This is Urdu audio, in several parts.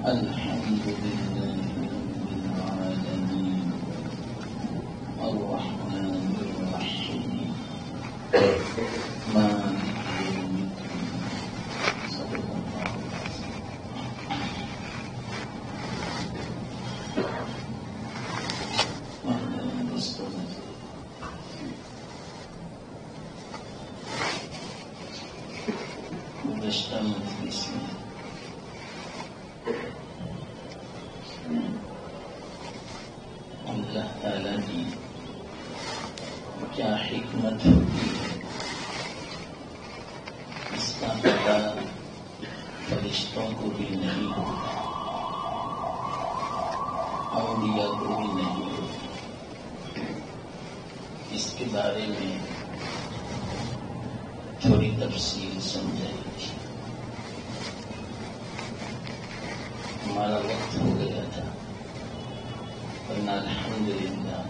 الحمد لله رب العالمين الرحمن الرحيم مالك يوم الدين صدق الله گزشتہ مجلس میں اللہ تعالیٰ کی کیا حکمت ہوتی ہے اس کا پتہ فرشتوں کو بھی نہیں ہوتا، انبیاء کو بھی نہیں ہوتا۔ اس کے بارے میں تھوڑی تفصیل سمجھائی تھی۔ ہمارا وقت ہو گیا تھا، ورنہ الحمدللہ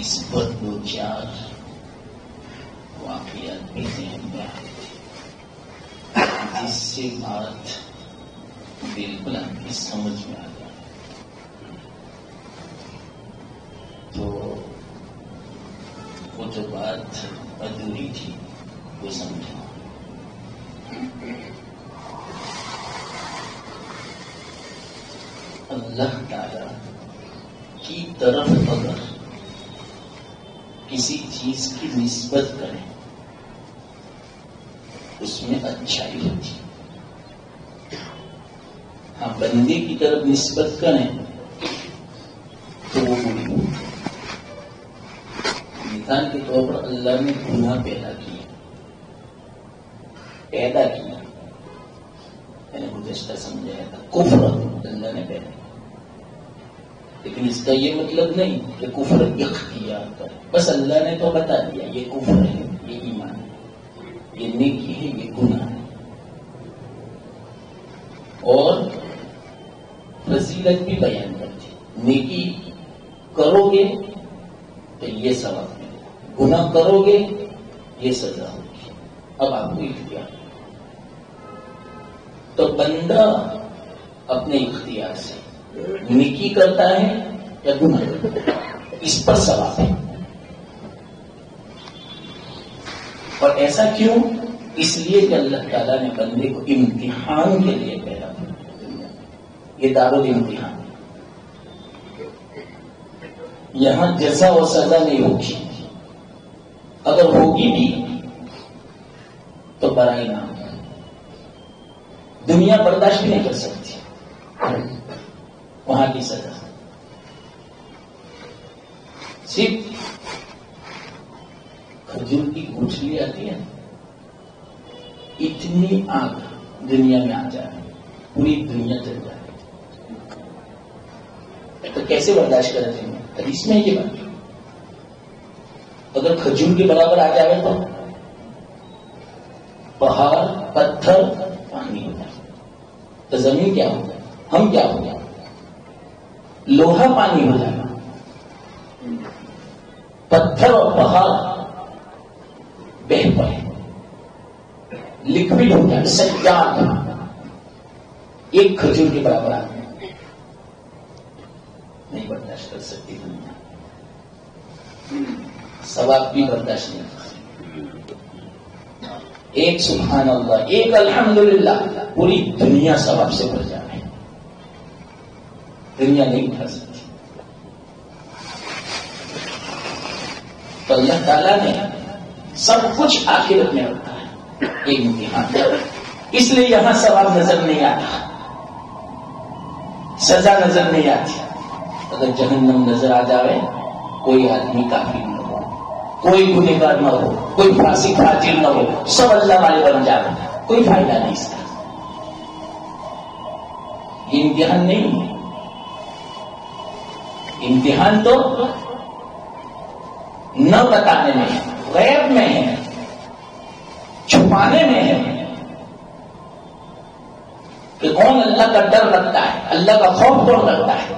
اس پر دو چار واقعات بھی ذہن میں آئے تھے جس سے بات بالکل آپ کی سمجھ میں آ گئی، تو وہ جو بات ادھوری تھی وہ سمجھا۔ اللہ تعالی کی طرف اگر کسی چیز کی نسبت کریں اس میں اچھائی ہوتی، ہاں بندے کی طرف نسبت کریں تو وہ بری ہوتی۔ مثال کے طور پر اللہ نے گناہ پیدا کیا، میں نے گزشتہ سمجھایا تھا کفر اللہ نے پیدا کیا، لیکن اس کا یہ مطلب نہیں کہ کفر اختیار کرے، بس اللہ نے تو بتا دیا یہ کفر ہے، یہ ایمان ہے، یہ نیکی ہے، یہ گناہ ہے، اور فضیلت بھی بیان کرتی، نیکی کرو گے تو یہ ثواب ملے گا، گناہ کرو گے یہ سزا ہوگی۔ اب آپ کو اختیار، تو بندہ اپنے اختیار سے نیکی کرتا ہے یا گناہ کرتا ہے، اس پر ثواب ہے۔ اور ایسا کیوں؟ اس لیے کہ اللہ تعالیٰ نے بندے کو امتحان کے لیے پیدا کیا، یہ دارالامتحان، یہاں جزا و سزا نہیں ہوگی، اگر ہوگی بھی تو برائی نام ہے، دنیا برداشت نہیں کر سکتی وہاں کی سزا۔ صرف کھجور کی گٹھلی آتی ہے، اتنی آگ دنیا میں آ جائے، پوری دنیا جل جائے، تو کیسے برداشت کریں گے؟ حدیث میں یہ بات، اگر کھجور کے برابر آ جائے تو پہاڑ پتھر پانی ہو جائے، تو زمین کیا ہو جائے، ہم کیا ہو جائے، لوہا پانی ہو جائے، پتھر اور پہاڑ بہ پڑے، لکوڈ ہو جائے، سجاد ایک کھجور کے برابر آ جائے، نہیں برداشت کر سکتی دنیا، ثواب بھی برداشت نہیں کر سکتی، ایک سبحان اللہ، ایک الحمدللہ، پوری دنیا ثواب سے بھر جائے، دنیا نہیں اٹھا سکتی۔ تو اللہ تعالیٰ نے سب کچھ آخرت میں رکھا ہے، ایک امتحان، اس لیے یہاں ثواب نظر نہیں آتا، سزا نظر نہیں آتی۔ اگر جہنم نظر آ جائے کوئی آدمی کافی نہ ہو، کوئی گنہگار نہ ہو، کوئی فاسق فاجر نہ ہو، سب اللہ والے بن جائے، کوئی فائدہ نہیں اس کا. یہ امتحان نہیں ہے. امتحان تو نہ بتانے میں ہے، غیب میں ہے، چھپانے میں ہے کہ کون اللہ کا ڈر رکھتا ہے، اللہ کا خوف کون رکھتا ہے.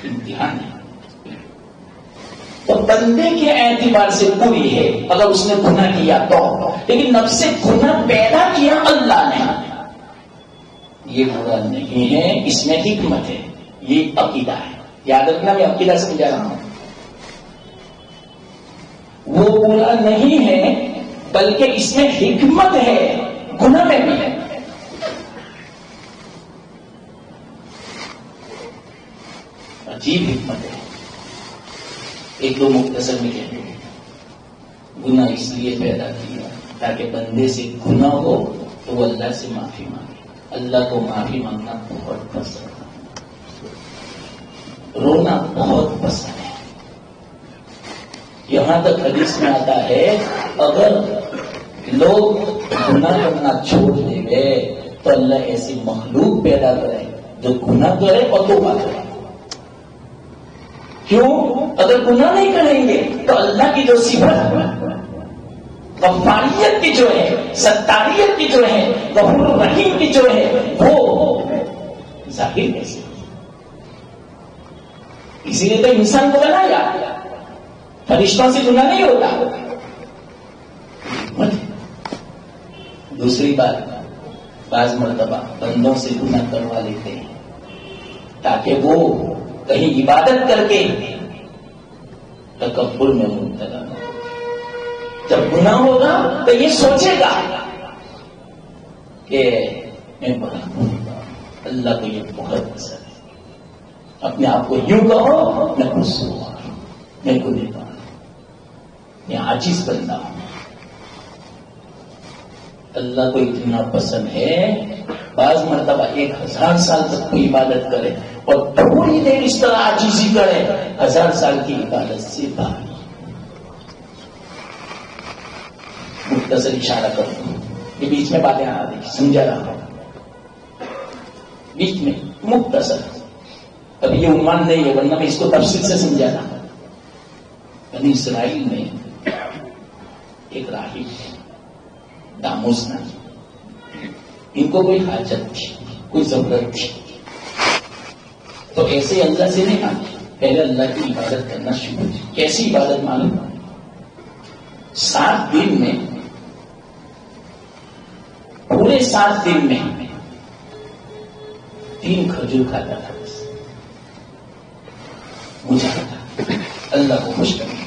امتحان ہے. تو بندے کے اعتبار سے پوری ہے اگر اس نے گناہ کیا تو، لیکن نفس سے گناہ پیدا کیا اللہ نے، یہ برا نہیں ہے، اس میں حکمت ہے. یہ عقیدہ ہے، یاد رکھنا میں عقیدہ سمجھا رہا ہوں. وہ برا نہیں ہے بلکہ اس میں حکمت ہے، گناہ میں بھی ہے. عجیب حکمت ہے. ایک دو مختصر میں کہتے ہیں گناہ اس لیے پیدا کیا تاکہ بندے سے گناہ ہو تو وہ اللہ سے معافی مانگے. اللہ کو معافی مانگنا بہت پسند ہے، رونا بہت پسند ہے. یہاں تک حدیث میں آتا ہے اگر لوگ گناہ کرنا چھوڑ دیں گے تو اللہ ایسی مخلوق پیدا کرے جو گناہ کرے اور توبہ کرے. کیوں؟ اگر گناہ نہیں کریں گے تو اللہ کی جو صفت غفاریت کی جو ہے، ستاریت کی جو ہے، غفور الرحیم کی جو ہے، وہ ظاہر کیسے؟ اسی لیے تو انسان کو بنایا، فرشتوں سے گناہ نہیں ہوتا. دوسری بات، بعض مرتبہ بندوں سے گناہ کروا لیتے ہیں تاکہ وہ کہیں عبادت کر کے تکبر میں مبتلا ہو. جب گناہ ہوگا تو یہ سوچے گا کہ میں بڑا اللہ کو یہ بہت پسند ہے. اپنے آپ کو یوں کہو میں قصور، میں گنہگار، میں عاجز بندہ ہوں. اللہ کو اتنا پسند ہے بعض مرتبہ 1000 سال تک کوئی عبادت کرے اور تھوڑی دیر اس طرح عاجزی کرے 1000 سال کی عبادت سے باہر. مختصر اشارہ کروں، یہ بیچ میں باتیں آ رہی سمجھا رہا ہوں، بیچ میں مختصر. ابھی یہ عنوان نہیں ہے ورنہ میں اس کو تفصیل سے سمجھا رہا ہوں. بنی اسرائیل میں ایک راہب ہے داموس نام، ان کو کوئی حاجت تھی، کوئی ضرورت تھی تو ایسے اللہ سے نہیں مانگی، پہلے اللہ کی عبادت کرنا شروع کی. کیسی عبادت معلوم؟ 7 دن میں، پورے 7 دن میں 3 کھجور کھاتا تھا بس. مجھے اللہ کو خوش کرنا.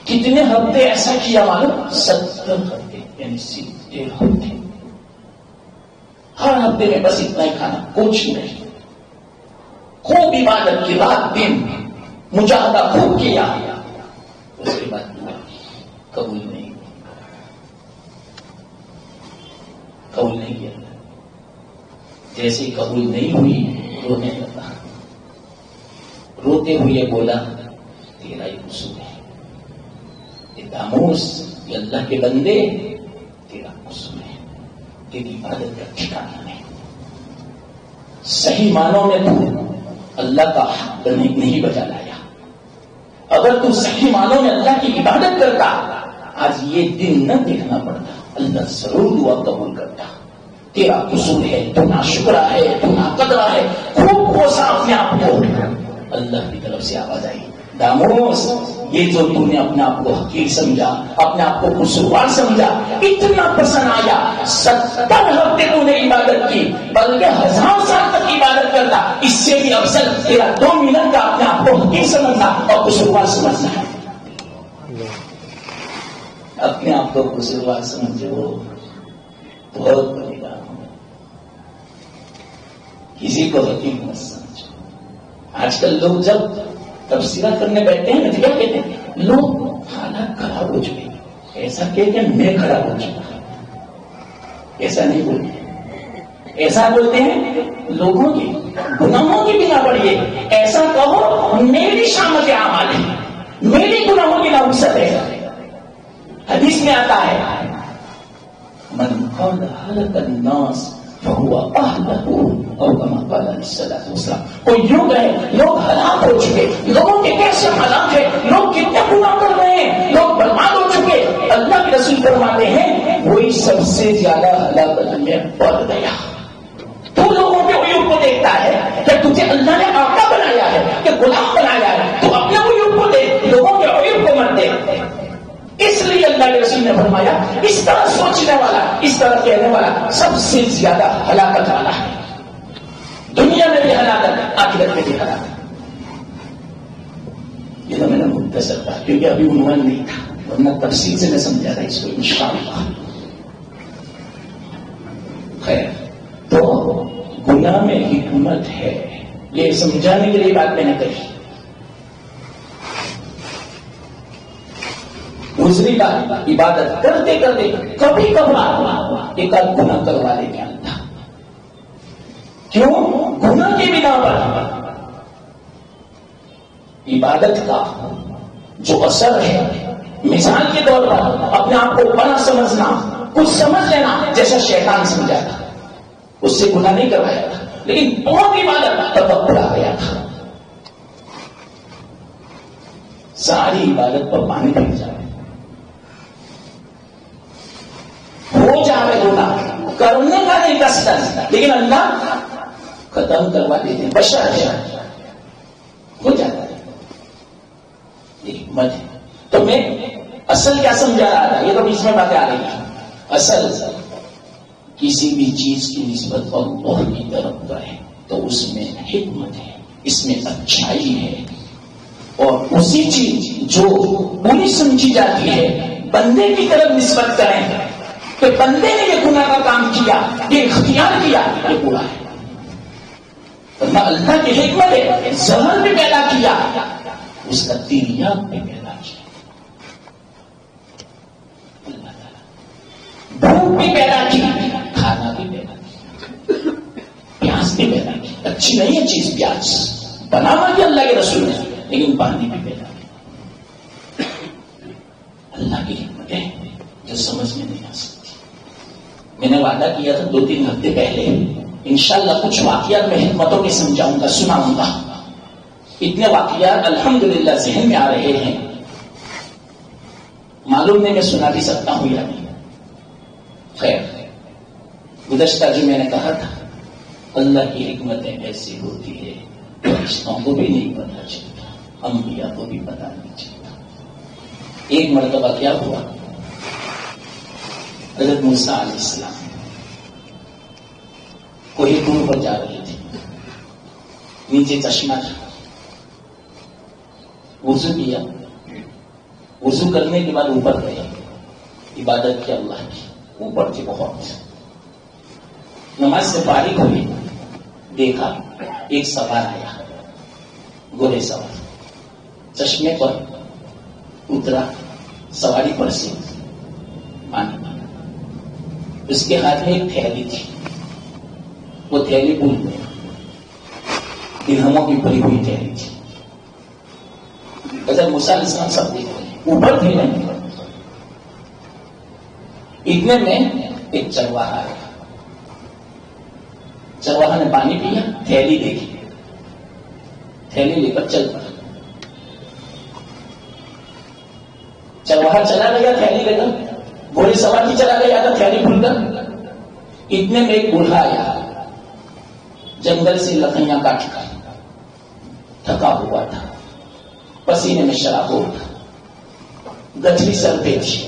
کتنے ہفتے ایسا کیا معلوم؟ 70 ہفتے، یعنی 70 ہفتے. ہر ہفتے میں بس اتنا ہی کھانا، کچھ نہیں. خوب عبادت کی، رات دن مجاہدہ خوب کیا. اس کے بعد دعا قبول نہیں، قبول نہیں کیا. جیسے قبول نہیں ہوئی رونے لگا. روتے ہوئے بولا تیرا ہی قصور ہے داموس، یہ اللہ کے بندے تیرا قصور ہے، تیری عبادت کا ٹھکانا نہیں. صحیح معنوں میں تو اللہ کا حق نہیں بجا لایا. اگر تو صحیح معنوں میں اللہ کی عبادت کرتا آج یہ دن نہ دیکھنا پڑتا. اللہ ضرور دعا قبول کرتا. تیرا قصور ہے، تو ناشکرا ہے، تو ناقدرا ہے. خوب کوسا اپنے آپ کو. اللہ کی طرف سے آواز آئی داموس، یہ جو تو نے اپنے آپ کو حقیر سمجھا، اپنے آپ کو قصوروار سمجھا، اتنا پسند آیا 70 ہفتے تو نے عبادت کی بلکہ 1000 سال تک عبادت کرتا. اس سے بھی افضل تیرا 2 منٹ کا اپنے آپ کو حقیر سمجھنا اور قصوروار سمجھنا ہے. اپنے آپ کو قصوروار سمجھو، بہت بڑی بات ہے. کسی کو حقیر مت سمجھو. آج کل لوگ جب تفسیرات کرنے بیٹھتے ہیں تو کیا کہتے ہیں؟ لوگ حالات خراب ہو چکے، ایسا کہتے ہیں میں خراب ہو چکا. ایسا نہیں بولتے، ایسا بولتے ہیں لوگوں کی گناہوں کی بنا پر شامت اعمال ہے، میرے گناہوں کی نوسط ہے. حدیث میں آتا ہے من قال هلك الناس فهو اهلك او كما قال علیہ الصلوۃ والسلام. کوئی یوں کہے لوگ ہلاک ہو چکے، لوگوں کے کیسے ہلاک ہے، لوگ کتنے گناہ کر رہے ہیں، لوگ برباد ہو چکے. اللہ کے رسول فرماتے ہیں وہی سب سے زیادہ ہلاکت میں پڑ گیا. تو لوگوں کے عیوب کو دیکھتا ہے کہ تجھے اللہ نے آقا بنایا ہے کہ غلام بنایا ہے، تو اپنے عیوب کو دیکھ، لوگوں کے عیوب کو مت دیکھ. اس لیے اللہ کے رسول نے فرمایا اس طرح سوچنے والا، اس طرح کہنے والا سب سے زیادہ ہلاکت والا ہے. دنیا میں بھی ہلاکت، آخرت میں بھی ہلاکت. یہ تو میں نے مختصر کہا کیونکہ ابھی عنوان نہیں تھا، ورنہ تفصیل سے میں سمجھا رہا اس کو انشاءاللہ. خیر، تو گناہ میں حکمت ہے، یہ سمجھانے کے لیے بات میں نے کہی. گزری بات عبادت کرتے کرتے کبھی کبھار ایک آدھ گناہ کروا لے کے اللہ. کیوں؟ گناہ کی بنا پر عبادت کا جو اثر ہے، مثال کے طور پر اپنے آپ کو بڑا سمجھنا، کچھ سمجھ لینا جیسا شیطان سمجھا تھا، اس سے گناہ نہیں کروایا تھا، لیکن بہت عبادت تکبر آ گیا تھا. ساری عبادت پر پانی پڑ جائے، ہو جائے گناہ کرنے کا نہیں قصد، لیکن اللہ ختم کروا دیتے ہیں، بشر ہو جاتا ہے. یہ حکمت ہے. تو میں اصل کیا سمجھا رہا تھا، یہ تو بیچ میں باتیں آ رہی ہیں. اصل کسی بھی چیز کی نسبت اللہ کی طرف کرے تو اس میں حکمت ہے، اس میں اچھائی ہے. اور اسی چیز جو پوری سمجھی جاتی ہے بندے کی طرف نسبت کریں کہ بندے نے یہ گناہ کا کام کیا، یہ اختیار کیا، یہ برا ہے. اللہ کی حکمت ہے، زہر بھی پیدا کیا، اس کا تیریاب بھی پیدا کیا، اللہ تعالیٰ بھوک بھی پیدا کی، کھانا بھی پیدا کیا، پیاس بھی پیدا کی. اچھی نہیں ہے چیز پیاس، بناوا کیا اللہ کے رسول نے، لیکن پانی بھی پیدا کیا. اللہ کی حکمت ہے جو سمجھ میں نہیں آ سکتی. میں نے وعدہ کیا تھا 2-3 ہفتے پہلے انشاءاللہ کچھ واقعات میں حکمتوں کے سمجھاؤں گا، سناؤں گا. اتنے واقعات الحمدللہ ذہن میں آ رہے ہیں، معلوم نہیں میں سنا بھی سکتا ہوں یا نہیں. خیر، گزشتہ جو میں نے کہا تھا اللہ کی حکمتیں ایسی ہوتی ہے فرشتوں کو بھی نہیں پتا چلتا، انبیاء کو بھی پتا نہیں چلتا. ایک مرتبہ کیا ہوا، حضرت موسیٰ علیہ السلام کوئی دور پر جا رہے تھے، نیچے چشمہ تھا، وضو کیا، وضو کرنے کے بعد اوپر گئے، عبادت کی اللہ کی، اوپر تھے بہت. نماز سے فارغ ہوئی، دیکھا ایک سوار آیا، گھوڑے سوار، چشمے پر اترا، سواری پر سے پانی پانا. اس کے ہاتھ میں ایک تھیلی تھی، وہ تھیلی بھول گیا، درہموں کی بھری ہوئی تھیلی تھی. حضرت موسیٰ علیہ السلام سب دیکھ رہے، اوپر تھے نہیں. اتنے میں ایک چرواہا آیا، چرواہا نے پانی پیا، تھیلی دیکھی، تھیلی لے کر چل پڑا. چرواہا چلا گیا تھیلی لے کر، گھوڑے سوار کی چلا گیا تھا تھیلی بھول کر. اتنے میں ایک بوڑھا آیا، جنگل سے لکڑیاں کاٹ کر تھکا ہوا تھا، پسینے میں شرابور تھا، گٹھری سر پہ تھی.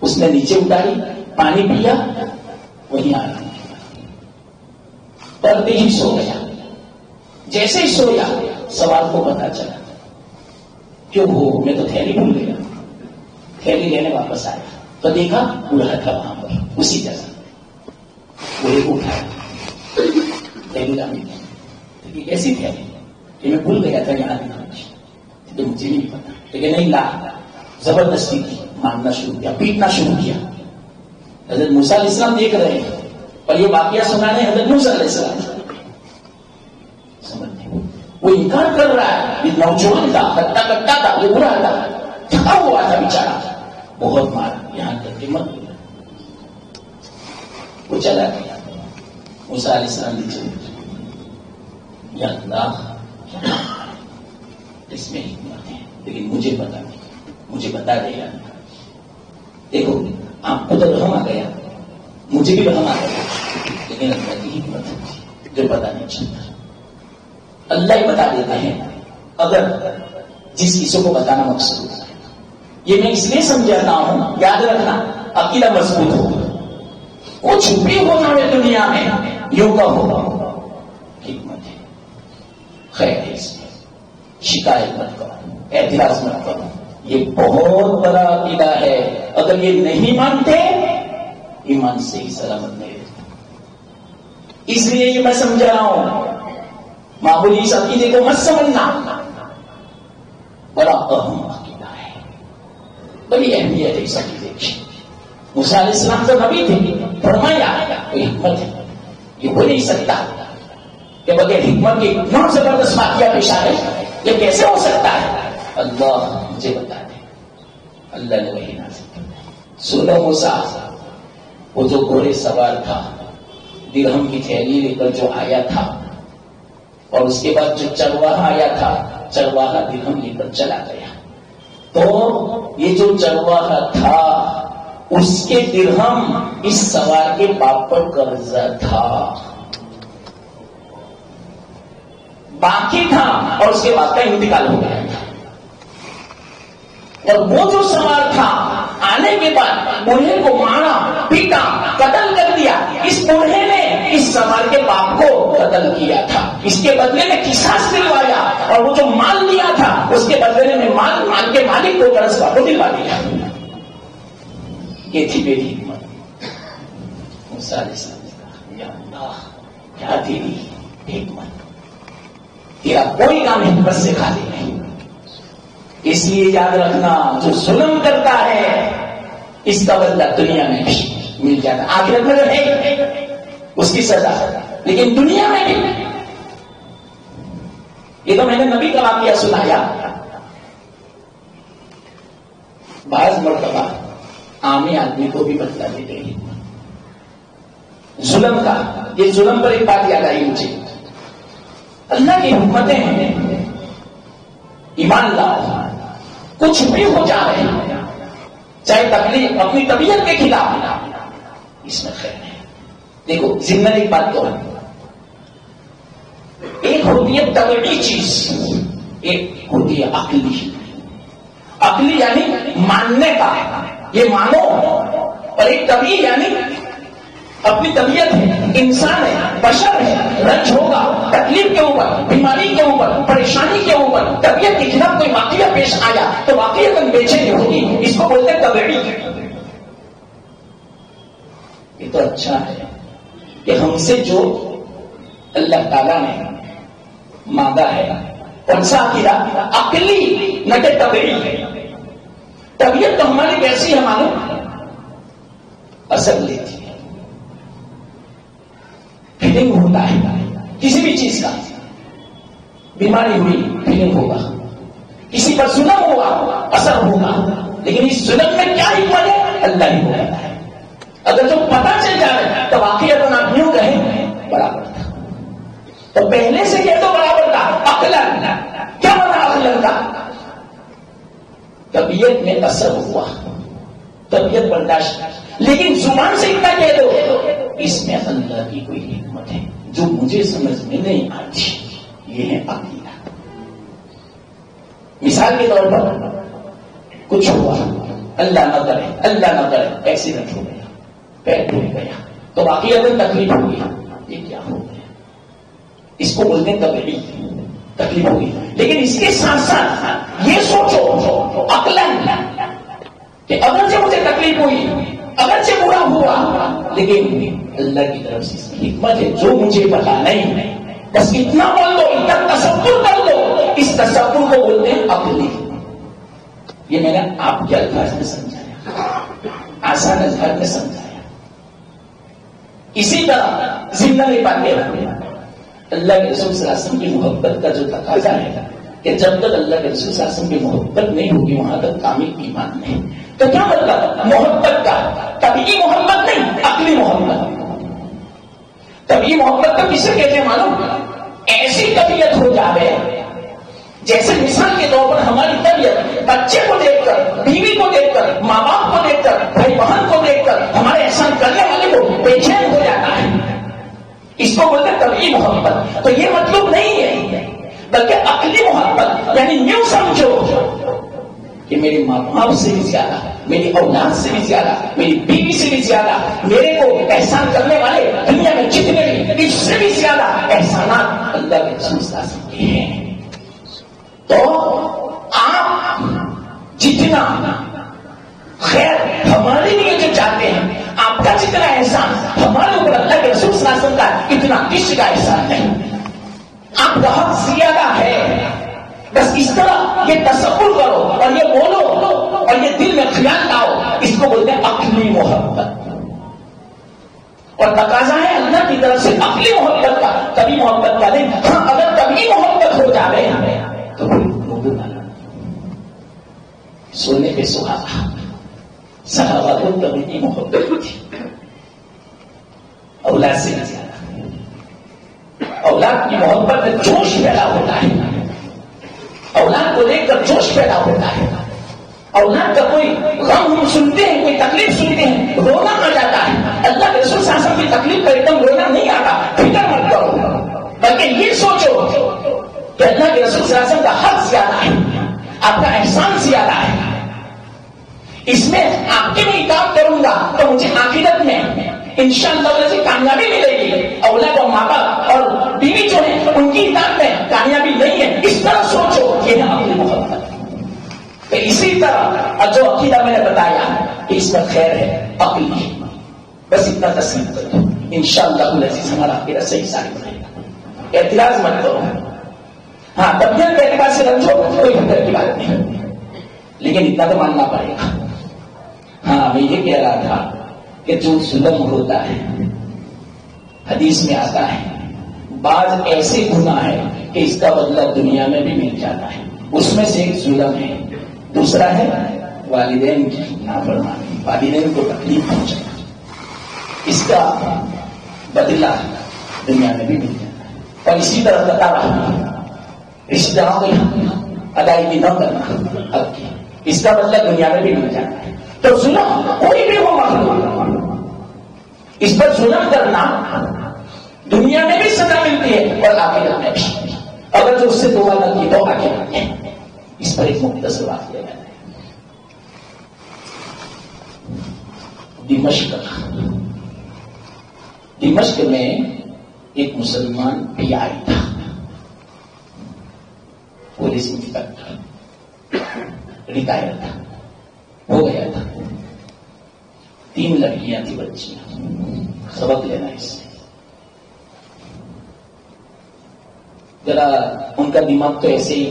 اس نے نیچے اتاری، پانی پیا، وہیں آیا، پردے ہی سو گیا. جیسے ہی سویا سوار کو پتا چلا، کیوں ہو، میں تو تھیلی بھول گیا. تھیلی لینے واپس آیا تو دیکھا بوڑھا تھا وہاں پر اسی جگہ. بوڑھے کو اٹھایا، تھیلی لا دی، کیسی تھیلی کہ میں بھول گیا تھا یہاں تو مجھے نہیں پتا، لیکن نہیں لا. زبردستی کی، ماننا شروع کیا، پیٹنا شروع کیا. حضرت موسیٰ علیہ السلام دیکھ رہے ہیں اور یہ واقعہ سنانے حضرت موسیٰ علیہ السلام سمجھتے وہ ان کا استغفار کر رہا ہے. یہ نوجوان تھا, کرتا تھا, یہ برا تھا, تھکا ہوا تھا بیچارہ, بہت مارا, یہاں تک کہ مت گیا, وہ چلا گیا. موسیٰ علیہ السلام نے چلا, یا اللہ اس میں حکمت ہے, لیکن مجھے پتا نہیں, مجھے بتا دے یا اللہ. دیکھو آپ کو تو رحم آ گیا, مجھے بھی رحم آ گیا, لیکن اللہ کی حکمت ہے جو پتا نہیں چلتا. اللہ ہی بتا دیتے ہیں اگر جس کسی کو بتانا مقصود ہے. یہ میں اس لیے سمجھاتا ہوں, یاد رکھنا عقیدہ مضبوط ہوگا. کچھ بھی ہونا ہے دنیا میں یوں کا ہوگا, حکمت ہے, خیر ہے اس میں, شکایت مت کرو, اعتراض مت کرو. یہ بہت بڑا عقیدہ ہے. اگر یہ نہیں مانتے ایمان سے ہی سلامت نہیں رہتے. اس لیے یہ میں سمجھا رہا ہوں, معمولی اس عقیدے کو مت سمجھنا, بڑا اہم عقیدہ ہے, بڑی اہمیت ہے اس عقیدے کی. موسیٰ علیہ السلام تو نبی تھے, فرمایا کوئی حکمت ہے, یہ ہو نہیں سکتا کہ بغیر حکمت کی اتنا زبردست واقعہ پیش آ گئے, یہ کیسے ہو سکتا ہے؟ اللہ مجھے بتا دے. اللہ نے وہی نازل کیا. سنو موسیٰ, وہ جو گھوڑے سوار تھا, درہم کی تھیلی لے کر جو آیا تھا, اور اس کے بعد جو چرواہا آیا تھا, چرواہا درہم لے کر چلا گیا. تو یہ جو چرواہا تھا اس کے درہم اس سوار کے باپ پر قرضہ تھا, باقی تھا, اور اس کے بعد کا انتقال ہو گیا تھا. اور وہ جو سوار تھا آنے کے بعد بوڑھے کو مارا, پیٹا, قتل کر دیا. اس بوڑھے نے اس سوار کے باپ کو قتل کیا تھا, اس کے بدلے میں قصاص دلوایا, اور وہ جو مال لیا تھا اس کے بدلے میں مال کے مالک کو قرض کو دلوا دیا. یہ تھی میری حکمت. موسیٰ علیہ السلام نے کہا, یا اللہ کیا تیری حکمت, تیرا کوئی کام حکمت سے خالی نہیں. اس لیے یاد رکھنا, جو ظلم کرتا ہے اس کا بدلہ دنیا میں بھی مل جاتا ہے. آخرت میں تو ہے اس کی سزا, لیکن دنیا میں بھی. یہ تو میں نے نبی کا واقعہ سنایا. بعض مرتبہ عامی آدمی کو بھی بدلا دیتے ہیں ظلم کا. یہ ظلم پر ایک بات یاد آئی مجھے. اللہ کی حکمتیں ہیں, ایمان لاؤ, کچھ بھی ہو جا رہے ہیں, چاہے تکلیف اپنی طبیعت کے خلاف, اس میں خیر ہے. دیکھو ضمن ایک بات تو ایک ہوتی ہے طبیعی چیز, ایک ہوتی ہے عقلی. عقلی یعنی ماننے کا, یہ مانو, اور ایک طبیعی یعنی اپنی طبیعت ہے, انسان ہے, بشر ہے, رنج ہوگا, تکلیف کے اوپر, بیماری کے اوپر, پریشانی کے اوپر, طبیعت کے خلاف کوئی واقعہ پیش آیا تو واقعہ بے چینی ہوگی. اس کو بولتے ہیں طبیعی. یہ تو اچھا ہے کہ ہم سے جو اللہ تعالیٰ نے مانگا ہے کون سا عقیدہ, عقلی نہ کہ طبیعی. طبیعت تو ہماری کیسی ہے معلوم, اثر لیتی ہے, فیلنگ ہوتا ہے کسی بھی چیز کا. بیماری ہوئی فیلنگ ہوگا, کسی پر ظلم ہوا اثر ہوگا, لیکن اس ظلم میں کیا حکمت ہے اللہ ہی کو پتا ہے. اگر جو پتا چل جائے تو واقعہ آپ یوں کہیں برابر تھا, تو پہلے سے کہہ تو برابر تھا. عقلن کیا بنا عقلن کا, طبیعت میں اثر ہوا, طبیعت برداشت, لیکن زبان سے اتنا کہہ دو اس میں اللہ کی کوئی حکمت ہے جو مجھے سمجھ میں نہیں آتی. یہ ہے عقیدہ. مثال کے طور پر کچھ ہوا, اللہ نہ کرے, اللہ نہ کرے, ایکسیڈنٹ ہو گیا, پیر ٹوٹ گیا, تو واقعی اگر تکلیف ہوگی, یہ کیا ہو گیا, اس کو بولتے ہیں طبیعی, تکلیف ہوگی. لیکن اس کے ساتھ ساتھ یہ سوچو عقلن کہ اگر سے مجھے تکلیف ہوئی, اگر سے برا ہوا, لیکن اللہ کی طرف سے حکمت ہے جو مجھے پتا نہیں. بس اتنا بول دو, اتنا تصور کر دو. اس تصور کو بولتے ہیں عقلی. یہ میں نے آپ کے الفاظ میں سمجھایا, آسان الفاظ میں سمجھایا. اسی طرح زندہ نہیں پاتے. اللہ کے رسول صلی اللہ علیہ وسلم کی محبت کا جو تقاضا ہے کہ جب تک اللہ کے رسول صلی اللہ علیہ وسلم کی محبت نہیں ہوگی وہاں تک کامل ایمان نہیں. تو کیا مطلب محبت کا؟ طبعی محبت نہیں، عقلی محبت. طبعی محبت تو کسے کہتے ہیں معلوم؟ ایسی طبیعت ہو جاوے جیسے مثال کے طور پر ہماری طبیعت بچے کو دیکھ کر، بیوی کو دیکھ کر، ماں باپ کو دیکھ کر، بھائی بہن کو دیکھ کر ہمارے احسان کرنے والے کو بے چین ہو جاتا ہے. اس کو بولتے ہیں طبعی محبت. تو یہ مطلب نہیں ہے، بلکہ عقلی محبت. یعنی یوں سمجھو کہ میرے ماں باپ سے بھی زیادہ، میری اولاد سے بھی زیادہ، میری بیوی سے بھی زیادہ، میرے کو احسان کرنے والے دنیا میں جتنے بھی، اس سے بھی زیادہ احسانات اللہ کے رسول صلی اللہ علیہ وسلم کے ہیں. تو آپ جتنا خیر ہمارے لیے جو چاہتے ہیں، آپ کا جتنا احسان ہمارے اوپر اللہ کے رسول صلی اللہ علیہ وسلم کا اتنا کسی کا احسان نہیں. آپ کا حق زیادہ ہے. بس اس طرح یہ تصور کرو اور یہ بولو اور یہ دل میں خیال لاؤ. اس کو بولتے ہیں عقلی محبت. اور تقاضا ہے اللہ کی طرف سے عقلی محبت کا، کبھی محبت کا نہیں. ہاں اگر کبھی محبت ہو جائے تو سونے پہ سہاگا. صحابہ کو کبھی محبت تھی اولاد سے زیادہ. اولاد کی محبت میں جوش پیدا ہوتا ہے، اولاد کو دیکھ کر جوش پیدا ہوتا ہے. اولاد کا کوئی غم ہم سنتے ہیں، کوئی تکلیف سنتے ہیں، رونا آ جاتا ہے. اللہ کے رسول صلی اللہ علیہ وسلم کی تکلیف پر ایک دم رونا نہیں آتا. فکر مت کرو، بلکہ یہ سوچو کہ اللہ کے رسول صلی اللہ علیہ وسلم کا حق زیادہ ہے، آپ کا احسان زیادہ ہے. اس میں آپ کے لیے کام کروں گا تو مجھے آخرت میں انشاءاللہ سے کامیابی ملے گی. اولاد اور ماں باپ اور بیوی جو ہے ان کی اطاعت میں کامیابی نہیں ہے. اس طرح سوچو، یہ ہے اپنی محبت. تو اسی طرح جو عقیدہ میں نے بتایا کہ اس میں خیر ہے عقلی، بس اتنا تسلیم کرو. انشاءاللہ العزیز ہمارا عقیدہ صحیح ثابت رہے گا. اعتراض مت کرو. ہاں طبیعت کے اعتبار سے رنجو کوئی خطر کی بات نہیں، لیکن اتنا تو ماننا پڑے گا. ہاں میں یہ کہہ رہا تھا کہ جو ظلم ہوتا ہے حدیث میں آتا ہے، بعض ایسے گناہ ہے کہ اس کا بدلہ دنیا میں بھی مل جاتا ہے. اس میں سے ایک ظلم ہے، دوسرا ہے والدین کی نافرمانی، والدین کو تکلیف پہنچانا. اس کا بدلہ دنیا میں بھی مل جاتا ہے. اور اسی طرح قطع رحمی، رشتہ داروں کی ادائیگی نہ کرنا حق کی، اس کا بدلہ دنیا میں بھی مل جاتا ہے. تو ظلم کوئی بھی ہو مخلوق، اس پر ظلم کرنا دنیا میں بھی سزا ملتی ہے اور آخرت میں بھی. اگر جو اس سے دعا نہ کی تو آخرت میں. اس پر ایک مختصر بات کیا جاتا ہے. دمشق میں ایک مسلمان پی آئی تھا، پولیس انسپیکٹر، ریٹائر تھا، ہو گیا تھا. 3 لڑکیاں تھی، بچیاں. سبق لینا اس سے ذرا ان کا دماغ تو ایسے ہی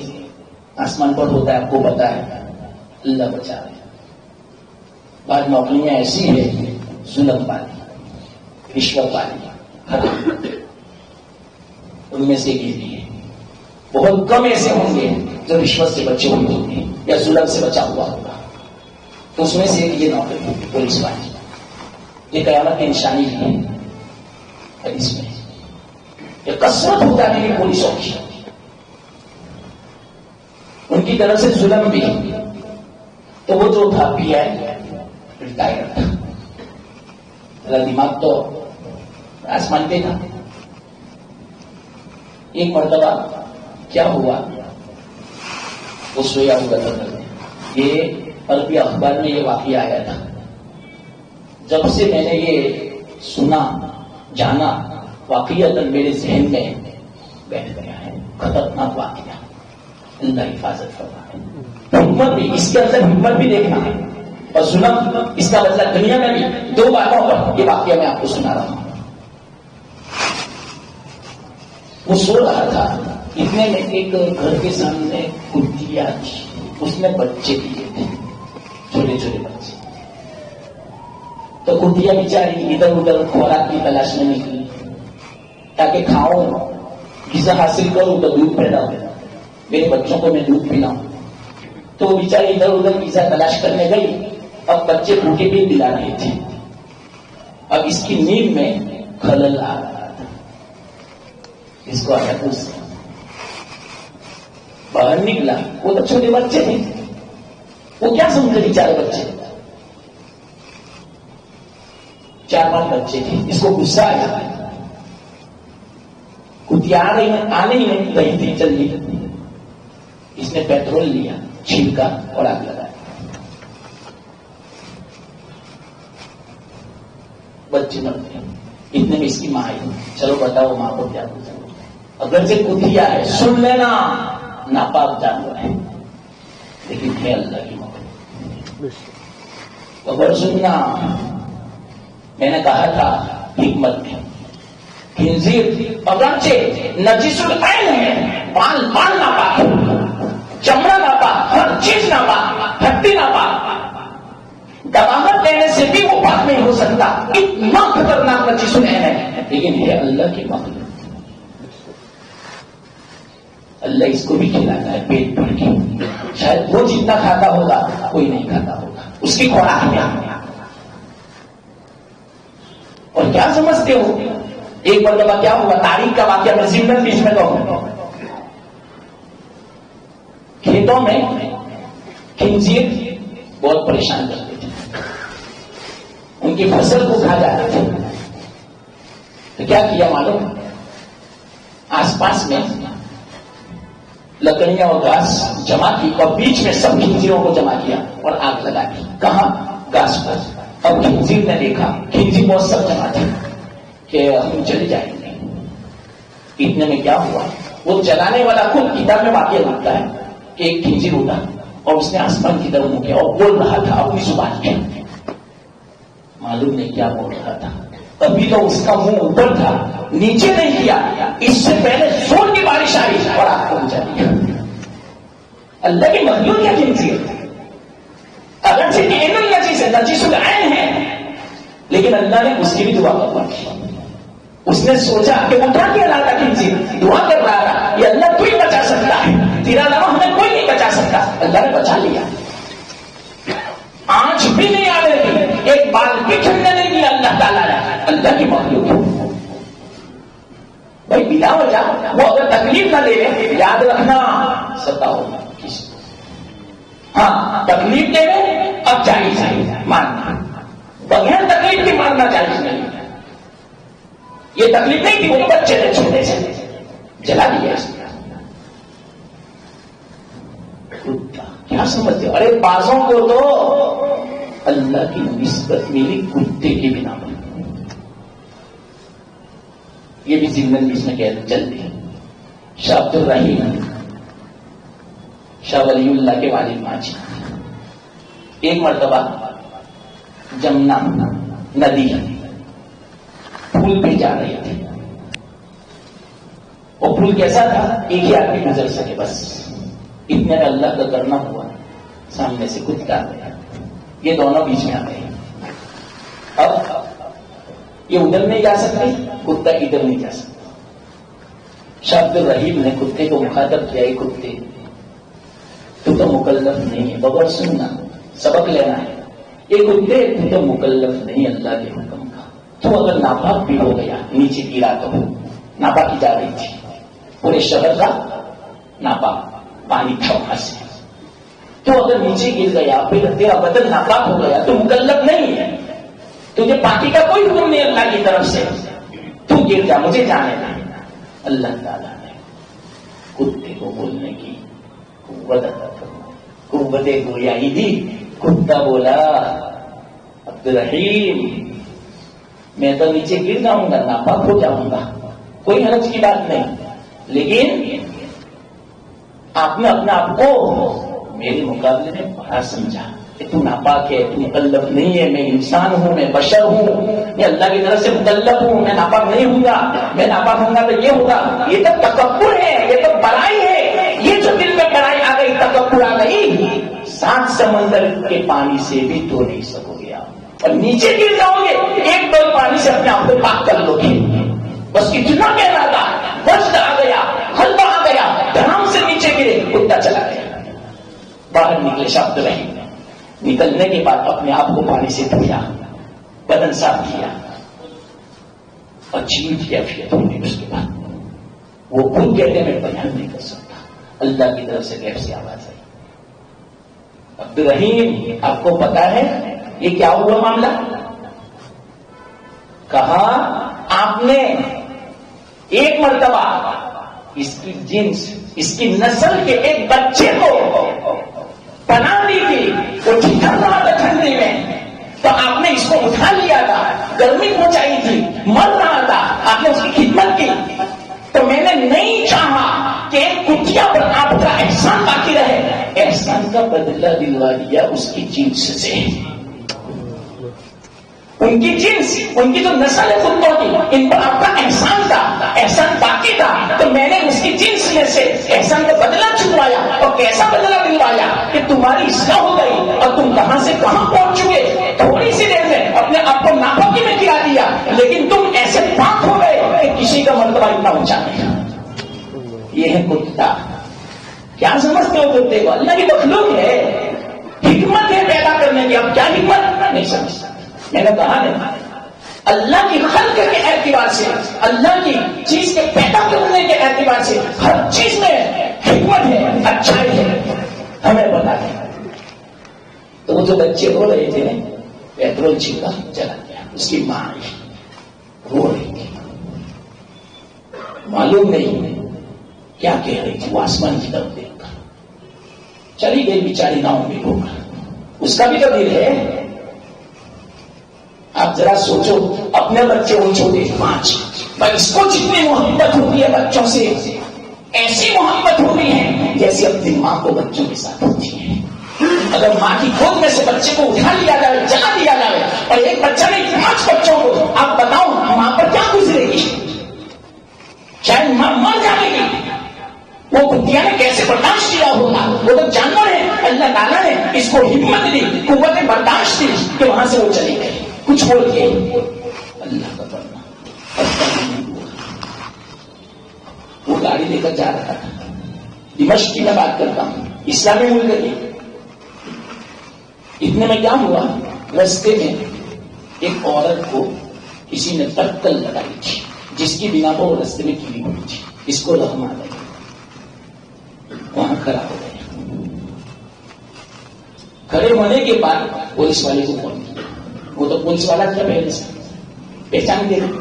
آسمان پر ہوتا ہے، آپ کو پتا ہے. اللہ بچا رہے. بعض نوکریاں ایسی ہے ظلم والی، رشوت والی، ان میں سے یہ ہے. بہت کم ایسے ہوں گے جو رشوت سے بچے ہوئے ہوں گے یا ظلم سے بچا ہوا ہوگا. تو اس میں سے ایک یہ نوکری ہوگی پولیس والی. یہ قیامت کی نشانی ہے حدیث میں. یہ کثرت ہو جانے کی پولیسوں کی، ان کی طرف سے ظلم بھی. تو وہ جو تھا پی آئی ریٹائر تھا، میرا دماغ تو آسمان پہ تھا. ایک مرتبہ کیا ہوا، وہ سویا ہوا تھا. یہ عربی اخبار میں یہ واقعہ آیا تھا. جب سے میں نے یہ سنا جانا، واقعات میرے ذہن میں بیٹھ گیا ہے. خطرناک واقعہ، اللہ حفاظت فرمائے. حکمت بھی اس کے اندر، حکمت بھی دیکھنا ہے اور ظلم اس کا بدلہ دنیا میں بھی. 2 باتوں پر یہ واقعہ میں آپ کو سنا رہا ہوں. وہ سو رہا تھا، اتنے میں ایک گھر کے سامنے کتیا تھی، اس میں بچے دیے تھے، چھوٹے چھوٹے بچے. تو کتیا بیچاری ادھر ادھر خوراک کی تلاش میں نکلی تاکہ کھاؤں غذا حاصل کروں تو دودھ پیدا ہو، میرے بچوں کو میں دودھ پلاؤں. تو بیچاری ادھر ادھر غذا تلاش کرنے گئی. اب بچے بھوکے بھی دلا رہے تھے. اب اس کی نیند میں خلل آ رہا تھا. اس کو آیا غصہ. باہر نکلا. وہ تو چھوٹے بچے تھے، وہ کیا سمجھے بیچارے بچے، 4-5 بچے تھے. اس کو غصہ آیا. کتیا آنے ہی نہیں رہی تھی جلدی. اس نے پیٹرول لیا، چھینکا اور آگ لگایا. بچے مر گئے. اتنے میں اس کی ماں آئی. چلو بتاؤ ماں کو کیا پوچھا. اگر سے کتیا ہے سن لینا، ناپاک جانور ہے، لیکن ہے اللہ کی مخلوق. خبر سننا، میں نے کہا تھا حکمت میں، خنزیر اگرچہ نجس العین ہے، بال ناپاک ہے، چمڑا ناپاک، ہر چیز ناپاک، ہڈی ناپاک، دباغت دینے سے بھی وہ پاک نہیں ہو سکتا. اتنا خطرناک نجس العین ہے، لیکن ہے اللہ کی مخلوق. اللہ اس کو بھی کھلاتا ہے پیٹ بھر کے. شاید وہ جتنا کھاتا ہوگا کوئی نہیں کھاتا ہوگا. اس کی خوراک کیا ہے. اور کیا سمجھتے ہو، ایک مرتبہ کیا ہوا، تاریخ کا واقعہ میں زندن بیچ میں کہوں. کھیتوں میں خنزیر بہت پریشان کرتے تھے، ان کی فصل کو کھا جاتے تھے. تو کیا کیا معلوم، آس پاس میں لکڑیاں اور گھاس جمع کی اور بیچ میں سب خنزیروں کو جمع کیا اور آگ لگا دی. کہاں، گھاس پر. اب خنزیر نے دیکھا خنزیر بہت سب جمع تھے کہ ہم چلے جائیں گے. اتنے میں کیا ہوا، وہ جلانے والا خود کتاب میں واقعہ لگتا ہے کہ ایک خنزیر اٹھا اور اس نے آسمان کی طرف منہ کیا اور بول رہا تھا اپنی زبان میں. معلوم نہیں کیا بول رہا تھا. ابھی تو اس کا منہ اوپر تھا، نیچے نہیں کیا. اس سے پہلے زور کی بارش آئی اور آپ کو بچا دیا. اللہ کی مخلوق کیا خنزیر، اگر سے نجس ہے، نجس العین ہے، لیکن اللہ نے اس کی بھی دعا قبول کی. اس نے سوچا کہ وہ کیا کہہ رہا تھا، خنزیر دعا کر رہا تھا، یہ اللہ کوئی بچا سکتا ہے، تیرا علاوہ ہمیں کوئی نہیں بچا سکتا. اللہ نے بچا لیا. آنچ بھی نہیں آ رہی، ایک بال بھی ٹھنڈا نہیں دیا اللہ تعالیٰ نے. اللہ کی مخلوق بھائی بلا وجہ وہ اگر تکلیف نہ لے، یاد رکھنا ستا ہوگا کسی کو. ہاں تکلیف دے رہے اب جائز ہے ماننا، بغیر تکلیف کی ماننا جائز نہیں. یہ تکلیف نہیں تھی، وہ تو بچے تھے چھوٹے سے، جلا دیا. کیا سمجھتے ہو، ارے بازوں کو تو اللہ کی نسبت ملی کتے کی بنا پر. یہ بھی زندگی اس میں کہتے چلتے ہیں. شاہ عبد الرحیم شاہ ولی اللہ کے والد ماجی ایک مرتبہ جمنا ندی پھول پہ جا رہے تھے. وہ پھول کیسا تھا، ایک ہی آدمی گزر سکے بس. اتنے میں اللہ کا کرنا ہوا، سامنے سے کتا آ گیا. یہ دونوں بیچ میں آ گئے. اب یہ ادھر نہیں جا سکتے، کتا ادھر نہیں جا سکتا. شاہ عبد الرحیم نے کتے کو مخاطب کیا، کتے تو مکلف نہیں ہے، بغیر سننا سبق لینا ہے. یہ کتے تو مکلف نہیں اللہ کے حکم کا. تو اگر ناپاک بھی ہو گیا، نیچے گرا تو ناپاکی جا رہی تھی، پورے شہر کا ناپاک پانی تھا وہاں سے. تو اگر نیچے گر گیا، پھر تیرا بدن ناپاک ہو گیا، تو مکلف نہیں ہے. تجھے پاکی کا کوئی حکم نہیں اللہ کی طرف سے، تو گر جا، مجھے جانے دے. اللہ تعالیٰ نے کتے کو بولنے کی قوت عطا فرمائی، قوت گویائی دی. کتا بولا عبد الرحیم میں تو نیچے گر جاؤں گا، ناپاک ہو جاؤں گا، کوئی حرج کی بات نہیں، لیکن آپ نے اپنے آپ کو میرے مقابلے میں بڑا سمجھا کہ تو ناپاک ہے، تو مکلف نہیں ہے. میں انسان ہوں، میں بشر ہوں، میں اللہ کی طرف سے مکلف ہوں، میں ناپاک نہیں ہوں گا. میں ناپاک ہوں گا تو یہ ہوگا. یہ تو تکبر ہے، یہ تو بڑائی ہے. یہ جو دل میں بڑائی آ گئی، تکبر آ گئی، 7 سمندر کے پانی سے بھی دھو نہیں سکو گے آپ، اور نیچے گر جاؤ گے، ایک ڈول پانی سے اپنے آپ کو پاک کر لو گے. بس اتنا کہنا تھا، وجد آ گیا، حلوا آ گیا، دھڑام سے نیچے گرے، کتا چلا گیا۔ باہر نکلے شاہ عبدالرحیم، نکلنے کے بعد اپنے آپ کو پانی سے دھویا، بدن صاف کیا، عجیب کیفیت ہوئی۔ اس کے بعد وہ خود کہتے میں بیان نہیں کر سکتا، اللہ کی طرف سے غیب سے آواز آئی۔ عبدالرحیم آپ کو پتا ہے یہ کیا ہوا معاملہ؟ کہا آپ نے ایک مرتبہ اس کی جنس، اس کی نسل کے ایک بچے کو پناہ دی تھی، وہ ٹھٹر رہا تھا ٹھنڈی میں، تو آپ نے اس کو اٹھا لیا تھا، گرمی پہنچائی تھی، مر رہا تھا، آپ نے اس کی خدمت کی، تو میں نے نہیں چاہا کہ ایک کتیا پر آپ کا احسان باقی رہے، احسان کا بدلہ دلوا دیا اس کی جنس سے۔ ان کی جنس، ان کی جو نسل ہے کتوں کی، ان پر آپ کا احسان تھا، احسان باقی تھا، تو میں نے اس کی جنس میں سے احسان کا بدلہ چھڑوایا، اور کیسا بدلہ دلوایا کہ تمہاری اصلاح ہو گئی اور تم کہاں سے کہاں پہنچ چکے، تھوڑی سی دیر میں اپنے آپ کو ناپاکی میں گرا دیا، لیکن تم ایسے پاک ہو گئے کہ کسی کا مرتبہ اتنا اونچا نہیں۔ یہ ہے کتا۔ کیا سمجھتے ہو کتے کو؟ اللہ کی مخلوق ہے، حکمت ہے پیدا کرنے کی، اب کیا حکمت نہیں سمجھتا۔ میں نے کہا نہیں، اللہ کی خلق کے اعتبار سے، اللہ کی چیز کے پیدا کرنے کے اعتبار سے ہر چیز میں حکمت ہے، اچھائی ہے، ہمیں بتا دیں۔ تو وہ جو بچے رو رہے تھے، پیٹرول چھینکا چلا گیا، اس کی ماں رو رہی تھی، معلوم نہیں کیا کہہ رہی تھی، وہ آسمان کی طرف دیکھ کر چلی گئی بیچاری ناؤں میں ہو کر۔ اس کا بھی تو دل ہے، آپ ذرا سوچو، اپنے بچے وہ چھوٹے 5، بھائی اس کو جتنی محبت ہوتی ہے بچوں سے، ایسی محبت ہوتی ہے جیسے اپنی ماں کو بچوں کے ساتھ ہوتی ہے۔ اگر ماں کی گود میں سے بچے کو اٹھا لیا جائے، جلا دیا جائے، اور ایک بچہ نے 5 بچوں کو، آپ بتاؤ ماں پر کیا گزرے گی؟ شاید ماں مر جائے گی۔ وہ کتیا نے کیسے برداشت کیا ہوگا؟ وہ تو جانور ہے، اللہ تعالیٰ نے اس کو ہمت دی، قوت برداشت دی کہ وہاں سے وہ چلی گئی، کچھ بول کے اللہ کا بندہ۔ وہ گاڑی لے کر جا رہا تھا، دمشق کی میں بات کرتا ہوں، اسلامی ملک کی۔ اتنے میں کیا ہوا، رستے میں ایک عورت کو کسی نے ٹکر لگائی تھی، جس کی بنا پر وہ رستے میں گری ہوئی تھی، اس کو رحم آ گئی، وہاں کھڑا ہو گیا۔ کھڑے ہونے کے بعد پولیس والے کو فون کیا، وہ تو پولیس والا کیا پہلے سے پہچان دے رہا،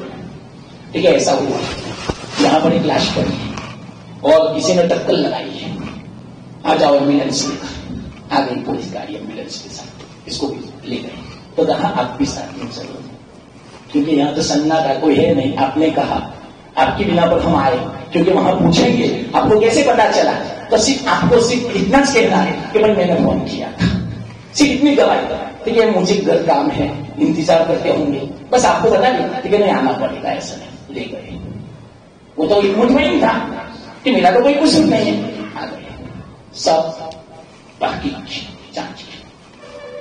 ٹھیک ہے ایسا ہوا، یہاں پر ایک لاش پڑی ہے اور کسی نے ٹکر لگائی ہے، آ جاؤ ایمبولینس لے کر۔ آ گئی پولیس گاڑی ایمبولینس کے ساتھ، اس کو بھی لے گئے۔ تو کہا آپ بھی ساتھ میں چلو، کیونکہ یہاں تو سناٹا کوئی ہے نہیں۔ آپ نے کہا آپ کی بنا پر ہم آئے، کیونکہ وہاں پوچھیں گے آپ کو کیسے پتا چلا، تو صرف آپ کو صرف اتنا کہنا ہے کہ بھائی میں نے فون کیا تھا، صرف اتنی گواہی کرا، ٹھیک ہے مجھے گھر کام ہے، انتظار کرتے ہوں گے، بس آپ کو بتا دیا ٹھیک ہے نہیں آنا پڑے گا، ایسا نہیں۔ لے گئے، وہ تو مطمئن تھا کہ میرا تو کوئی قصور نہیں ہے، آ گئے، سب تحقیق کی، جانچ کی۔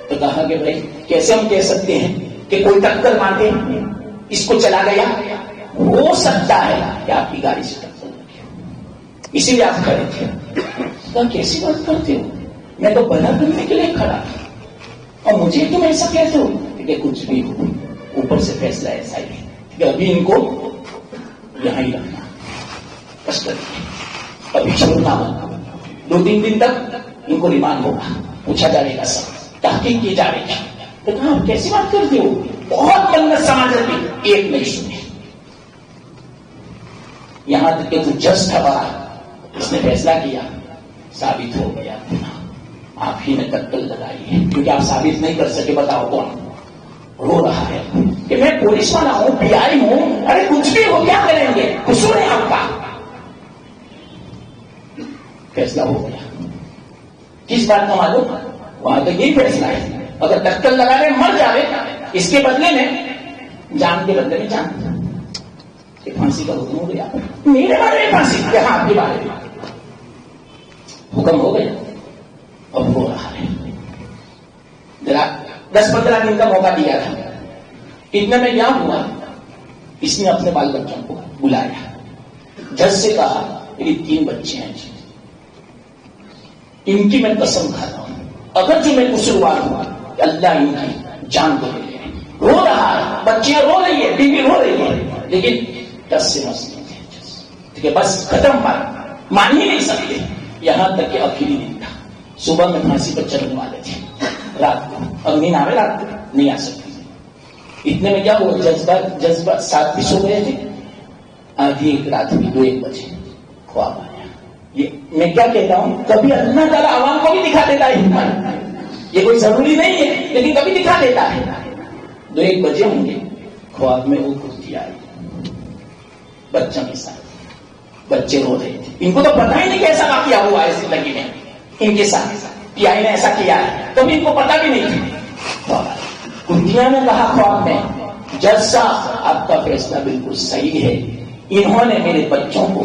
تو کہا کہ بھائی کیسے ہم کہہ سکتے ہیں کہ کوئی ٹکر مار کے اس کو چلا گیا؟ ہو سکتا ہے کہ آپ کی گاڑی سے ٹکر لگی، اسی لیے آپ کھڑے تھے۔ کہا کیسی بات کرتے ہو، میں تو بنا کرنے کے لیے کھڑا تھا، اور مجھے تم ایسا کہتے ہو کہ کچھ بھی ہو، اوپر سے فیصلہ ایسا ہی ہے کہ ابھی ان کو یہاں ہی رکھنا، بس کر ابھی چھوڑنا ہوگا، 2-3 دن تک ان کو ریمانڈ ہوگا، پوچھا جائے گا، سب تحقیق کی جائے گی۔ تو کہا آپ کیسی بات کرتے ہو، بہت منت سماج کی، ایک نہیں سنی، یہاں تک کہ جج تھا بڑا، اس نے فیصلہ کیا، ثابت ہو گیا آپ ہی نے ٹکر لگائی ہے، کیونکہ آپ ثابت نہیں کر سکے، بتاؤ کون رو رہا ہے کہ میں پولیس والا ہوں، پی آئی ہوں، ارے کچھ بھی ہو کیا کریں گے، قصور ہے آپ کا۔ فیصلہ ہو گیا، کس بات کا معلوم، وہاں تو یہی فیصلہ ہے، اگر ٹکر لگا رہے مر جاوے، اس کے بدلے میں جان کے بدلے میں جان، کہ پھانسی کا حکم ہو گیا، میرے بارے میں پھانسی، کہ ہاں آپ کے بارے میں حکم ہو گیا، اب ہو رہا ہے۔ ذرا 10-15 دن کا موقع دیا تھا، اتنے میں کیا ہوا، اس نے اپنے بال بچوں کو بلایا، جج سے کہا میری 3 بچے ہیں جی، ان کی میں قسم کھا رہا ہوں، اگر جو میں قصوروار ہوا کہ اللہ ان کی جان کو لے لے۔ رو رہا ہے، بچیاں رو رہی ہے، بیوی رو رہی ہے، لیکن دس سے مسئلے ٹھیک ہے، بس ختم بات، مان ہی نہیں سکتے۔ یہاں تک کہ آخری دن تھا، صبح میں پھانسی پر چڑھنے والے تھے رات کو، اب نیند آوے رات کو نہیں آ سکتی۔ اتنے میں کیا ہوا، جذبہ 7 بھی سو گئے تھے، آدھی 1 رات میں 2-1 بجے خواب آیا۔ یہ میں کیا کہتا ہوں، کبھی اللہ تعالیٰ عوام کو بھی دکھا دیتا ہے ہمت، یہ کوئی ضروری نہیں ہے لیکن کبھی دکھا دیتا ہے۔ 2-1 بجے ہوں گے، خواب میں وہ کرتی آئی بچوں کے ساتھ، بچے رو رہے تھے، ان کو تو پتا ہی نہیں کہ ایسا واقعہ ہوا ہے زندگی میں ان کے ساتھ، پی آئی نے ایسا کیا ہے، کبھی ان کو پتا بھی نہیں تھا۔ کنتیا نے کہا خواب میں، جج صاحب آپ کا فیصلہ بالکل صحیح ہے، انہوں نے میرے بچوں کو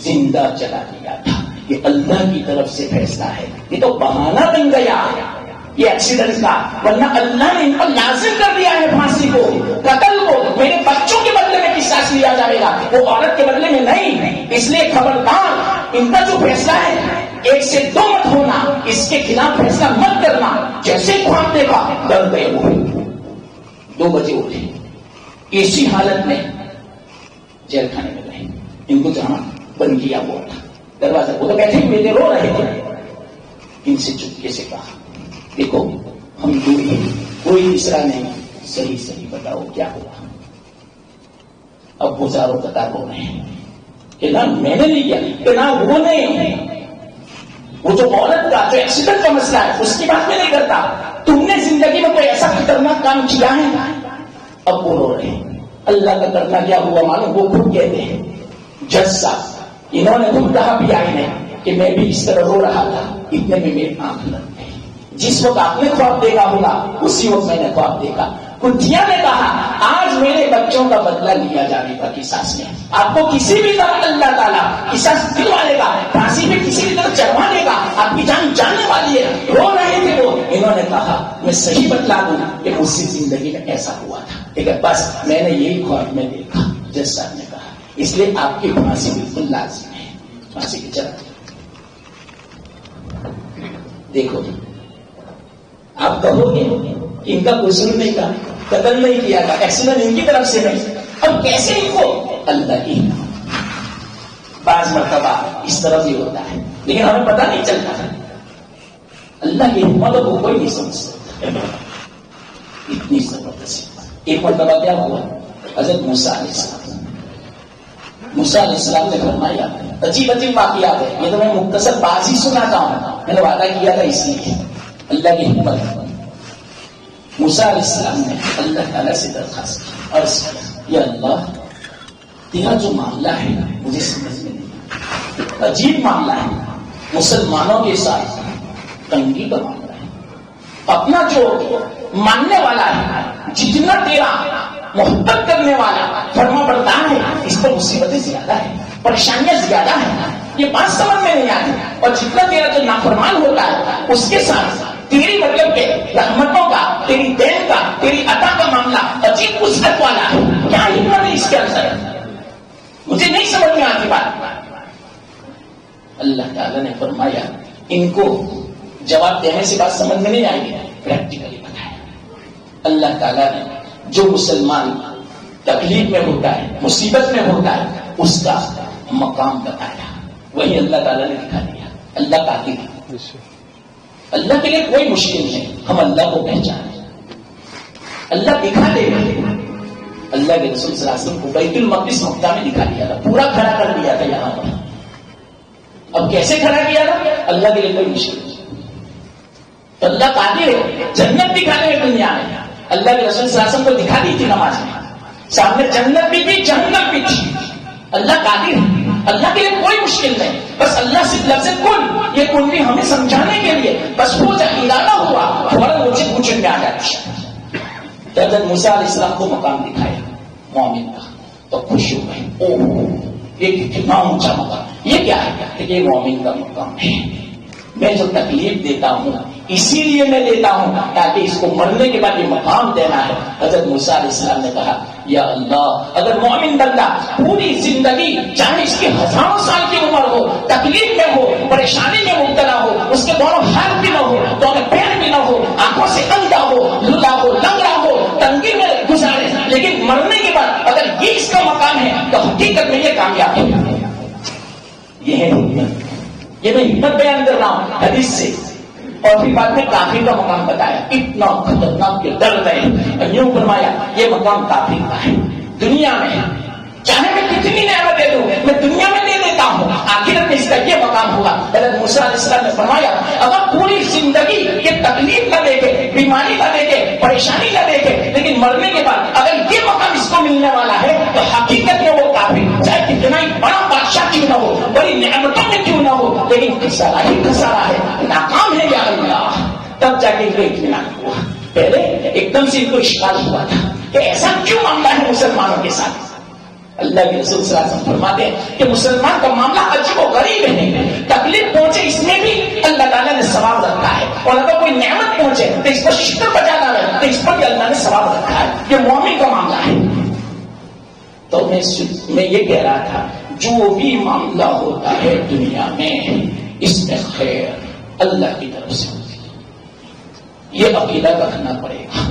زندہ چلا دیا تھا، یہ اللہ کی طرف سے فیصلہ ہے، یہ تو بہانہ بن گیا یہ ایکسیڈنٹ کا، ورنہ اللہ نے ان پر لازم کر دیا ہے پھانسی کو، قتل کو، میرے بچوں کے بدلے میں قصاص لیا جائے گا، وہ عورت کے بدلے میں نہیں۔ اس لیے خبردار، ان کا جو فیصلہ ہے 1 سے 2 مت ہونا، اس کے خلاف فیصلہ مت کرنا۔ جیسے خواب دیکھا ڈر گئے، وہ 2 بجے اٹھے، اسی حالت میں جیل خانے میں گئے، ان کو جہاں بند کیا ہوا تھا دروازہ، وہ تو بیٹھے ہوئے تھے، رو رہے تھے، ان سے چپکے سے کہا دیکھو ہم دور ہیں، کوئی تیسرا نہیں، صحیح بتاؤ کیا ہوا۔ اب وہ چاروں قطار ہو رہے ہیں کہ نہ میں نے نہیں کیا، کہ نہ وہ نہیں، وہ جو عورت کا جو ایکسیڈنٹ کا مسئلہ ہے اس کی بات میں نہیں کرتا، تم نے زندگی میں کوئی ایسا خطرناک کام کیا ہے۔ اب وہ رو رہے ہیں، اللہ کا کرنا کیا ہوا معلوم، وہ خود کہتے ہیں جج صاحب، انہوں نے خود کہا بھی آئی نے کہ میں بھی اس طرح رو رہا تھا، اتنے میں میری آنکھ لگ گئی، جس وقت آپ نے خواب دیکھا ہوگا اسی وقت میں نے خواب دیکھا۔ کنتیا نے کہا آج میرے بچوں کا بدلہ لیا جانے کا قصاص میں، آپ کو کسی بھی طرح اللہ تعالیٰ قصاص دلوا لے گا، پھانسی پہ کسی بھی طرح چڑھوا لے گا، آپ کی جان جانے والی ہے۔ رو رہے تھے وہ، انہوں نے کہا میں صحیح بتلا دوں کہ مجھ سے زندگی میں ایسا ہوا تھا، لیکن بس میں نے یہی خواب میں دیکھا۔ جج صاحب نے کہا اس لیے آپ کی پھانسی بالکل لازم ہے، پھانسی کی چڑھا۔ دیکھو آپ کہو گے ان کا قصور نہیں تھا، قتل نہیں کیا تھا، ایکسیڈنٹ ان کی طرف سے نہیں، اب کیسے ان کو؟ اللہ کی بعض مرتبہ اس طرح بھی ہوتا ہے لیکن ہمیں پتہ نہیں چلتا، اللہ کی حکمت کو کوئی نہیں سمجھ سکتا، اتنی زبردست۔ ایک مرتبہ کیا ہوا، حضرت موسیٰ علیہ السلام نے فرمایا، عجیب واقعات ہے، یہ تو میں مختصر بات ہی سناتا ہوں، میں نے وعدہ کیا تھا اس لیے، اللہ کی حکمت۔ موسیٰ علیہ السلام نے اللہ تعالیٰ سے درخواست کی، عرض کیا یا اللہ تیرا جو معاملہ ہے مجھے سمجھ میں نہیں، عجیب معاملہ ہے، مسلمانوں کے ساتھ تنگی کا معاملہ ہے، اپنا جو ماننے والا ہے، جتنا تیرا محبت کرنے والا فرما بردار ہے، اس پر مصیبتیں زیادہ ہیں، پریشانیاں زیادہ ہیں، یہ بات سمجھ میں نہیں آتی، اور جتنا تیرا جو نافرمان ہوتا ہے اس کے ساتھ تیری مطلب کہ رحمتوں کا، تیری دین کا، تیری عطا کا معاملہ عجیب وسعت والا ہے، کیا حکمت ہے اس کے اندر، مجھے نہیں سمجھ میں آتی بات۔ اللہ تعالیٰ نے فرمایا ان کو جواب دینے سے بات سمجھ میں نہیں آئے گی، پریکٹیکلی بتایا۔ اللہ تعالیٰ نے جو مسلمان تکلیف میں ہوتا ہے، مصیبت میں ہوتا ہے، اس کا مقام بتایا، وہی اللہ تعالیٰ نے دکھا دیا۔ اللہ قادر ہے، اللہ کے لیے کوئی مشکل نہیں، ہم اللہ کو پہچانے، اللہ دکھا دے گا۔ اللہ کے رسول صلی اللہ علیہ وسلم کو بیت المقدس مکہ میں دکھا دیا تھا، پورا کھڑا کر دیا تھا یہاں پر، اب کیسے کھڑا کیا تھا؟ اللہ کے لیے کوئی مشکل نہیں، اللہ قادر ہے، جنت دکھانے میں دنیا میں، اللہ کے رسول صلی اللہ علیہ وسلم کو دکھا دی تھی نماز میں، سامنے جنت بھی تھی، جہنم بھی تھی، اللہ قادر ہے، اللہ کے لیے کوئی مشکل نہیں، بس اللہ سے لفظ کن، یہ کن بھی ہمیں سمجھانے کے لیے، بس وہ جب ارادہ ہوا فوراً مجھے پوچھنے میں آ جاتی ہے۔ حضرت موسیٰ علیہ السلام کو مقام دکھایا مومن کا، تو خوش ہو گئے، اوہ یہ کتنا اونچا مقام، یہ کیا ہے؟ یہ مومن کا مقام ہے، میں جو تکلیف دیتا ہوں اسی لیے میں لیتا ہوں تاکہ اس کو مرنے کے بعد یہ مقام دینا ہے. حضرت موسیٰ علیہ السلام نے کہا یا اللہ اگر مومن بندہ پوری زندگی چاہے اس کی ہزاروں سال کی عمر ہو تکلیف میں ہو پریشانی میں مبتلا ہو اس کے دونوں ہاتھ بھی نہ ہو دونوں پیر بھی نہ ہو آنکھوں سے اندھا ہو للا ہو لنگڑا ہو تنگی میں گزارے لیکن مرنے کے بعد اگر یہ اس کا مقام ہے تو حقیقت میں یہ کامیاب ہے. یہ ہے حکمت. یہ میں حکمت بیان کر رہا ہوں حدیث سے. اور پھر بعد میں کافر کا مقام بتایا اتنا خطرناک کے درد ہے. یوں فرمایا یہ مقام کافر کا ہے. دنیا میں چاہے میں کتنی نعمت دے دوں میں دنیا میں دے دیتا ہوں آخرت میں اس کا یہ مقام ہوگا. حضرت موسیٰ علیہ السلام نے فرمایا اگر پوری زندگی یہ تکلیف نہ دے کے بیماری نہ دے کے پریشانی نہ دے کے لیکن مرنے کے بعد اگر یہ مقام اس کو ملنے والا ہے تو حقیقت میں وہ کافر چاہے کتنا ہی بڑا بادشاہ کیوں نہ ہو بڑی نعمتوں میں کیوں نہ ہو لیکن خسارہ ہی خسارہ ہے ناکام ہے یا اللہ. تب جا کے ان کو اطمینان ہوا. پہلے ایک دم سے ان کو اشکال ہوا تھا کہ ایسا کیوں معاملہ ہے مسلمانوں کے ساتھ. اللہ کے رسول صلی اللہ علیہ وسلم فرماتے ہیں کہ مسلمان کا معاملہ عجیب و غریب ہے. تکلیف پہنچے اس میں بھی اللہ تعالیٰ نے ثواب رکھا ہے اور اگر کوئی نعمت پہنچے تو اس پر شکر بجانا ہے تو اس پر بھی اللہ نے ثواب رکھا ہے. یہ مومن کا معاملہ ہے. تو میں یہ کہہ رہا تھا جو بھی معاملہ ہوتا ہے دنیا میں اس میں خیر اللہ کی طرف سے ہوتی ہے. یہ عقیدہ رکھنا پڑے گا.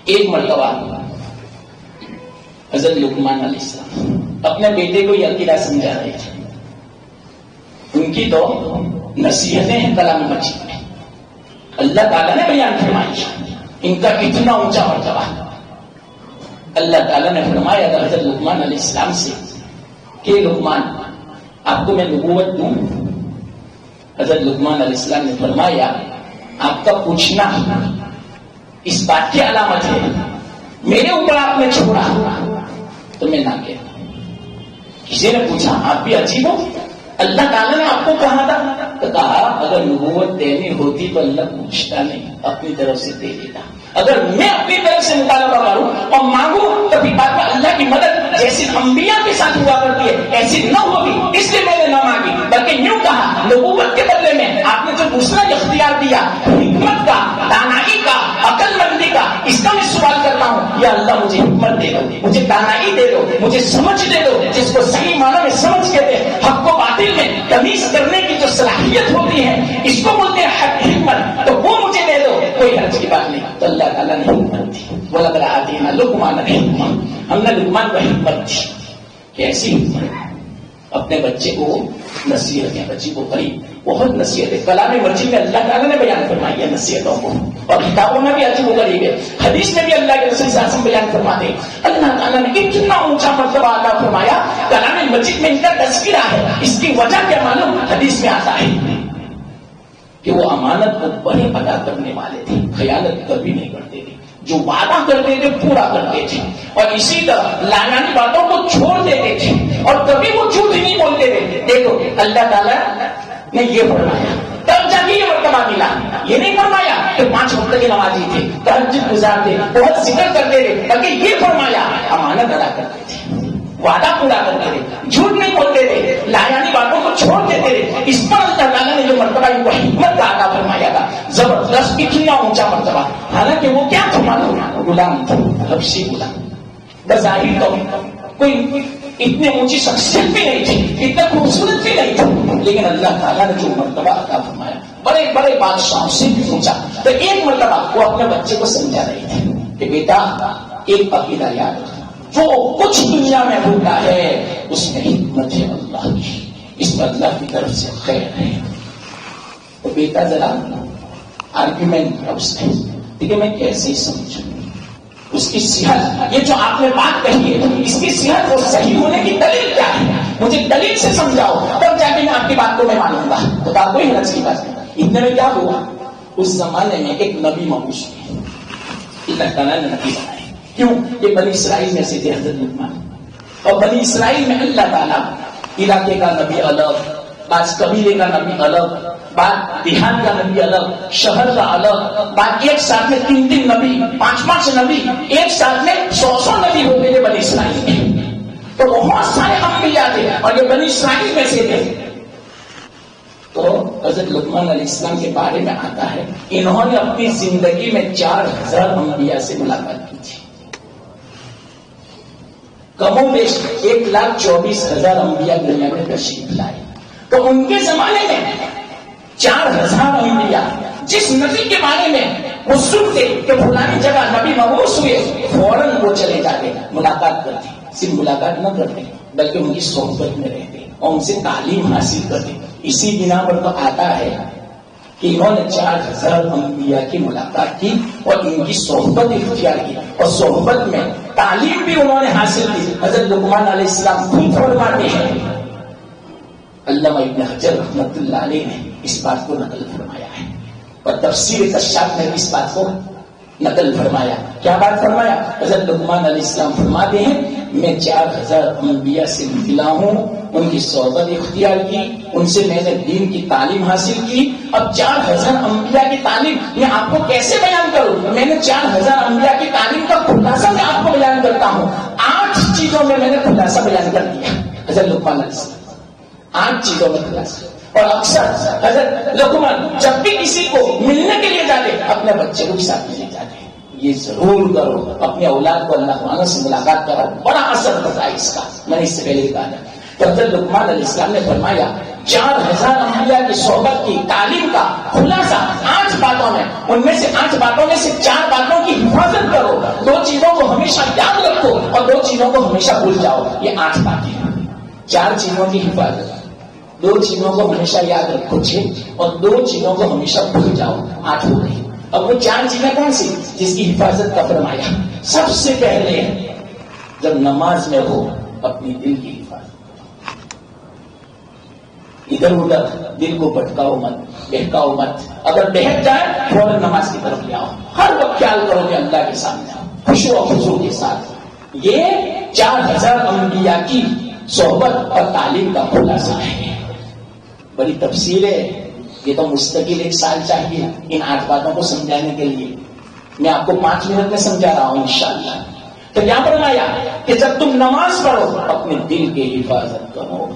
ایک مرتبہ حضرت لقمان علیہ السلام اپنے بیٹے کو یہ عقیدہ سمجھا رہے تھے. ان کی تو نصیحتیں ہیں کلام مجید میں اللہ تعالیٰ نے بیان فرمائی. ان کا اتنا اونچا مرتبہ اللہ تعالیٰ نے فرمایا حضرت لقمان علیہ السلام سے کہ لقمان آپ کو میں نبوت دوں. حضرت لقمان علیہ السلام نے فرمایا آپ کا پوچھنا اس بات کی علامت ہے میرے اوپر آپ نے چھوڑا تو میں نہ کہتا. کسی نے پوچھا آپ بھی عجیب ہو اللہ تعالیٰ نے آپ کو کہا تھا تو کہا اگر نبوت دینی ہوتی تو اللہ پوچھتا نہیں اپنی طرف سے دے دیتا. اگر میں اپنی طرف سے مطالبہ کروں اور مانگوں تو پھر بعد میں اللہ کی مدد جیسی انبیاء کے ساتھ ہوا کرتی ہے ایسی نہ ہوگی اس لیے میں نے نہ مانگی بلکہ یوں کہا نبوت کے بدلے میں آپ نے جو دوسرا اختیار دیا حکمت کا دانائی کا عقل مندی کا اس کا میں سوال کرتا ہوں یا اللہ مجھے حکمت دے دو مجھے دانائی دے دو مجھے سمجھ دے دو جس کو صحیح معنی میں سمجھ کے دے حق کو باطل میں تمیز کرنے کی جو صلاحیت ہوتی ہے اس کو بولتے ہیں حکمت تو وہ مجھے دے دو. کوئی حرج کی بات نہیں. تو اللہ تعالیٰ نے حکمت دی وَلَقَدْ آتَيْنَا لُقْمَانَ الْحِكْمَةَ ہم نے لقمان کو حکمت دی. کیسی حکمت اپنے بچے کو نصیحتیں بچی کو قریب بہت نصیحت ہے. کلام مجید میں اللہ تعالیٰ نے بیان فرمائی ہے نصیحتوں کو اور کتابوں میں بھی عجیب و غریب ہے. حدیث میں بھی اللہ کے رسول صلی اللہ علیہ وسلم بیان فرماتے ہیں. اللہ تعالیٰ نے اتنا اونچا مرتبہ عطا فرمایا. کلام مجید میں ان کا تذکرہ ہے. اس کی وجہ کیا معلوم حدیث میں آتا ہے کہ وہ امانت کو بڑے ادا کرنے والے تھے. خیانت کبھی نہیں کرتے تھے. جو وعدہ کرتے تھے پورا کرتے تھے اور اسی طرح لانانی باتوں کو چھوڑ دیتے تھے اور کبھی وہ جھوٹ نہیں بولتے تھے. دیکھو اللہ تعالیٰ نے یہ فرمایا تب جا کے یہ مرتبہ ملا. یہ نہیں فرمایا کہ 5 وقت کی نمازی تھے تہجد گزارتے بہت ذکر کرتے تھے بلکہ یہ فرمایا امانت ادا کرتے تھے وعدہ پورا کرتے تھے جھوٹ نہیں بولتے تھے لایانی باتوں کو چھوڑ دیتے تھے. اس پر اللہ تعالیٰ نے جو مرتبہ ان کو حکمت کا عطا فرمایا تھا زبردست کتنا اونچا مرتبہ. حالانکہ وہ کیا تھا معلوم غلام تھے حبشی غلام. بظاہر تو کوئی اتنی اونچی شخصیت بھی نہیں تھی اتنا خوبصورت بھی نہیں تھی لیکن اللہ تعالیٰ نے جو مرتبہ عطا فرمایا بڑے بڑے بادشاہوں سے بھی اونچا. تو ایک مرتبہ وہ اپنے بچے کو سمجھا رہی تھی کہ بیٹا ایک عقیدہ یاد رکھنا جو کچھ دنیا میں ہوتا ہے اس میں حکمت ہے اللہ کی اس میں اللہ کی طرف سے خیر ہے. تو بیٹا ذرا آرگیومنٹ اس نے دیکھیں میں کیسے سمجھوں اس کی صحت. یہ جو آپ نے بات کہی ہے اس کی صحت وہ صحیح ہونے کی دلیل کیا ہے مجھے دلیل سے سمجھاؤ تب جا کے میں آپ کی بات کو میں مانوں گا. تو بات کوئی حرج کی بات نہیں. اتنے میں کیا ہوا اس زمانے میں ایک نبی مبعوث ہوئے. اللہ تعالیٰ نے نبی بنائے. کیوں یہ بنی اسرائیل میں سے تھے حضرت لقمان اور بنی اسرائیل میں اللہ تعالیٰ علاقے کا نبی الگ بعض قبیلے کا نبی الگ بعض دیہات کا نبی الگ شہر کا الگ بعض ایک ساتھ میں 3 نبی 5 نبی ایک ساتھ میں 100 نبی ہو گئے بنی اسرائیل میں. تو بہت سارے انبیاء تھے اور یہ بنی اسرائیل میں سے تھے. تو حضرت لقمان علیہ السلام کے بارے میں آتا ہے انہوں نے اپنی زندگی میں 4000 انبیاء سے ملاقات کی تھی. کم و بیش 1,24,000 انبیاء دنیا میں تشریف لائے. تو ان کے زمانے میں 4000 انبیاء جس نبی کے بارے میں وہ سنتے کہ فلانی جگہ نبی مبعوث ہوئے فوراً وہ چلے جاتے ملاقات کرتے. صرف ملاقات نہ کرتے بلکہ ان کی صحبت میں رہتے اور ان سے تعلیم حاصل کرتے. اسی بنا پر تو آتا ہے کہ انہوں نے 4000 انبیاء کی ملاقات کی اور ان کی صحبت اختیار کی اور صحبت میں تعلیم بھی انہوں نے حاصل کی. حضرت لقمان علیہ السلام خود فرماتے ہیں, علامہ ابن حجر رحمۃ اللہ علیہ نے اس بات کو نقل فرمایا ہے اور تفسیر کشاف نے اس بات کو نقل فرمایا. کیا بات فرمایا؟ حضرت لقمان علیہ السلام فرماتے ہیں میں 4000 انبیاء سے ملا ہوں, ان کی صحبت اختیار کی, ان سے میں نے دین کی تعلیم حاصل کی. اب 4000 انبیاء کی تعلیم میں آپ کو کیسے بیان کروں؟ میں نے 4000 انبیاء کی تعلیم کا خلاصہ میں آپ کو بیان کرتا ہوں. 8 چیزوں میں نے خلاصہ بیان کر دیا. حضرت لقمان علیہ السلام 8 چیزوں میں خلاصہ. اور اکثر حضرت لقمان جب بھی کسی کو ملنے کے لیے جاتے اپنے بچے کو بھی ساتھ لے جاتے. یہ ضرور کرو, اپنے اولاد کو اللہ تعالیٰ سے ملاقات کرو, بڑا اثر پڑتا ہے اس کا. میں نے اس سے پہلے کہا تھا. تو حضرت لقمان علیہ السلام نے فرمایا 4000 انبیاء کی صحبت کی تعلیم کا خلاصہ 8 باتوں میں. ان میں سے 8 باتوں میں سے 4 باتوں کی حفاظت کرو. 2 چیزوں کو ہمیشہ یاد رکھو اور 2 چیزوں کو ہمیشہ بھول جاؤ. یہ 8 باتیں. 4 چیزوں کی حفاظت, 2 چیزوں کو ہمیشہ یاد رکھو 6 اور 2 چیزوں کو ہمیشہ بھول جاؤ 8 ہو گئی. اب وہ 4 چیزیں کون سی جس کی حفاظت کا فرمایا؟ سب سے پہلے جب نماز میں ہو اپنی دل کی حفاظت. ادھر ادھر دل کو بھٹکاؤ مت, بہکاؤ مت. اگر بہک جائے فوراً نماز کی طرف لے آؤ. ہر وقت خیال کرو کہ اللہ کے سامنے آؤ خوشو و خضوع کے ساتھ. یہ 4000 انبیاء کی صحبت اور تعلیم کا خلاصہ ہے. بڑی تفصیل ہے, یہ تو مستقل 1 سال چاہیے ان 8 باتوں کو سمجھانے کے لیے. میں آپ کو 5 منٹ میں سمجھا رہا ہوں انشاءاللہ. تو یہاں پر آیا کہ جب تم نماز پڑھو اپنے دل کی حفاظت کرو.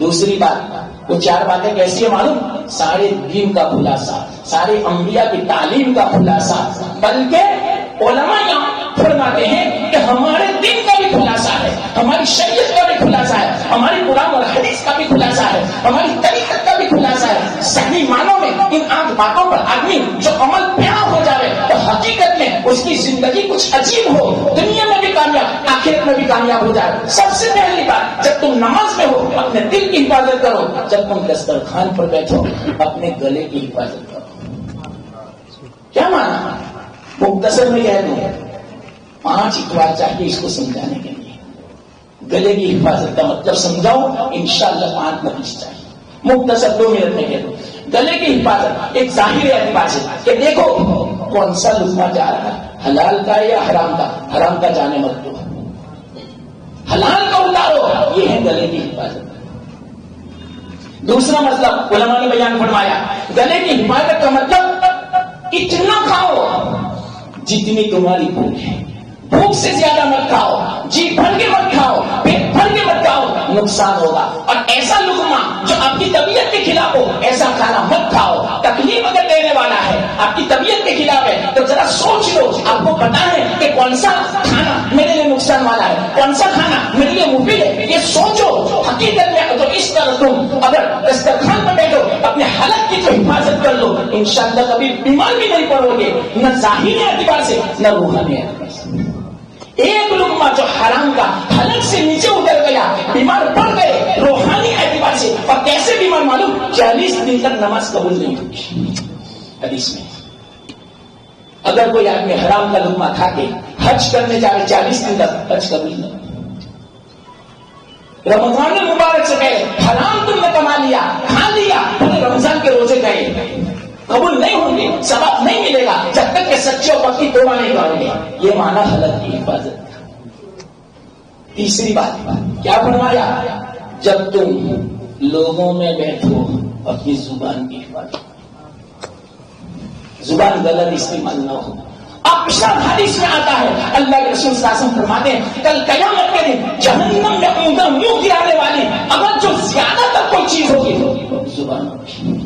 دوسری بات, وہ 4 باتیں کیسی ہے معلوم؟ سارے دین کا خلاصہ, سارے انبیاء کی تعلیم کا خلاصہ. بلکہ علماء یہاں فرماتے ہیں کہ ہمارے دین کا بھی خلاصہ ہے, ہماری شریعت کا بھی خلاصہ ہے, ہماری قرآن اور حدیث کا بھی خلاصہ ہے, ہماری طریقت کا بھی خلاصہ ہے. صحیح معنوں میں ان 8 باتوں پر آدمی جو عمل پیرا ہو جائے اور حقیقت میں اس کی زندگی کچھ عجیب ہو, دنیا میں بھی کامیاب آخرت میں بھی کامیاب ہو جائے. سب سے پہلی بات, جب تم نماز میں ہو اپنے دل کی حفاظت کرو. جب تم دسترخوان پر بیٹھو اپنے گلے کی حفاظت کرو. کیا مانا؟ مختصر میں کہہ دوں 5 اقوال چاہیے اس کو سمجھانے کے لیے. گلے کی حفاظت کا مطلب سمجھاؤ انشاءاللہ 5 نتیجے چاہیے. مختصر 2 منٹ میں کہہ دوں. گلے کی حفاظت ایک ظاہر اعتبار سے کہ دیکھو کون سا لقمہ جا رہا ہے, حلال کا یا حرام کا. حرام کا جانے مت دو, حلال کا اتارو. یہ ہے گلے کی حفاظت. دوسرا مطلب علماء نے بیان فرمایا, گلے کی حفاظت کا مطلب اتنا کھاؤ جتنی تمہاری بھوک ہے. بھوک سے زیادہ مت کھاؤ, جی بھر کے مت کھاؤ, پیٹ بھر کے مت کھاؤ, نقصان ہوگا. اور ایسا لقمہ جو آپ کی طبیعت کے خلاف ہو ایسا کھانا مت کھاؤ. تکلیف اگر دینے والا ہے, آپ کی طبیعت کے خلاف ہے, تو ذرا سوچ لو. آپ کو پتا ہے کہ کون سا کھانا میرے لیے نقصان والا ہے, کون سا کھانا میرے لیے مفید ہے. یہ سوچو. حقیقت میں تو اس طرح تم اگر دسترخوان پر بیٹھو اپنے حلق کی تو حفاظت کر لو, انشاءاللہ کبھی بیمار بھی نہیں پڑو گے, نہ ظاہری اعتبار سے نہ روحانی اعتبار سے. ایک لقمہ جو حرام کا حلق سے نیچے اتر گیا, بیمار پڑ گئے روحانی اعتبار سے. اور کیسے بیمار معلوم؟ 40 دن تک نماز قبول نہیں ہوگی. حدیث میں اگر کوئی آدمی حرام کا لقمہ کھا کے حج کرنے جا رہے 40 دن تک حج قبول نہیں. رمضان المبارک سے پہلے حرام تم نے کما لیا, کھا لیا, پورے رمضان کے روزے گئے, قبول نہیں ہوں گے, ثواب نہیں ملے گا جب تک کہ سچے اور پکی توبہ نہیں کرو گے. یہ معنی حلق کی حفاظت. تیسری بات کیا فرمایا؟ جب تم لوگوں میں بیٹھو اپنی زبان کی حفاظت. زبان غلط استعمال نہ ہو. اکثر حدیث میں آتا ہے اللہ کے رسول صلی اللہ علیہ وسلم فرماتے ہیں کل قیامت کے دن جہنم میں اونگا منہ گرانے والی اگر جو زیادہ تر کوئی چیز ہوگی تو زبان ہوگی.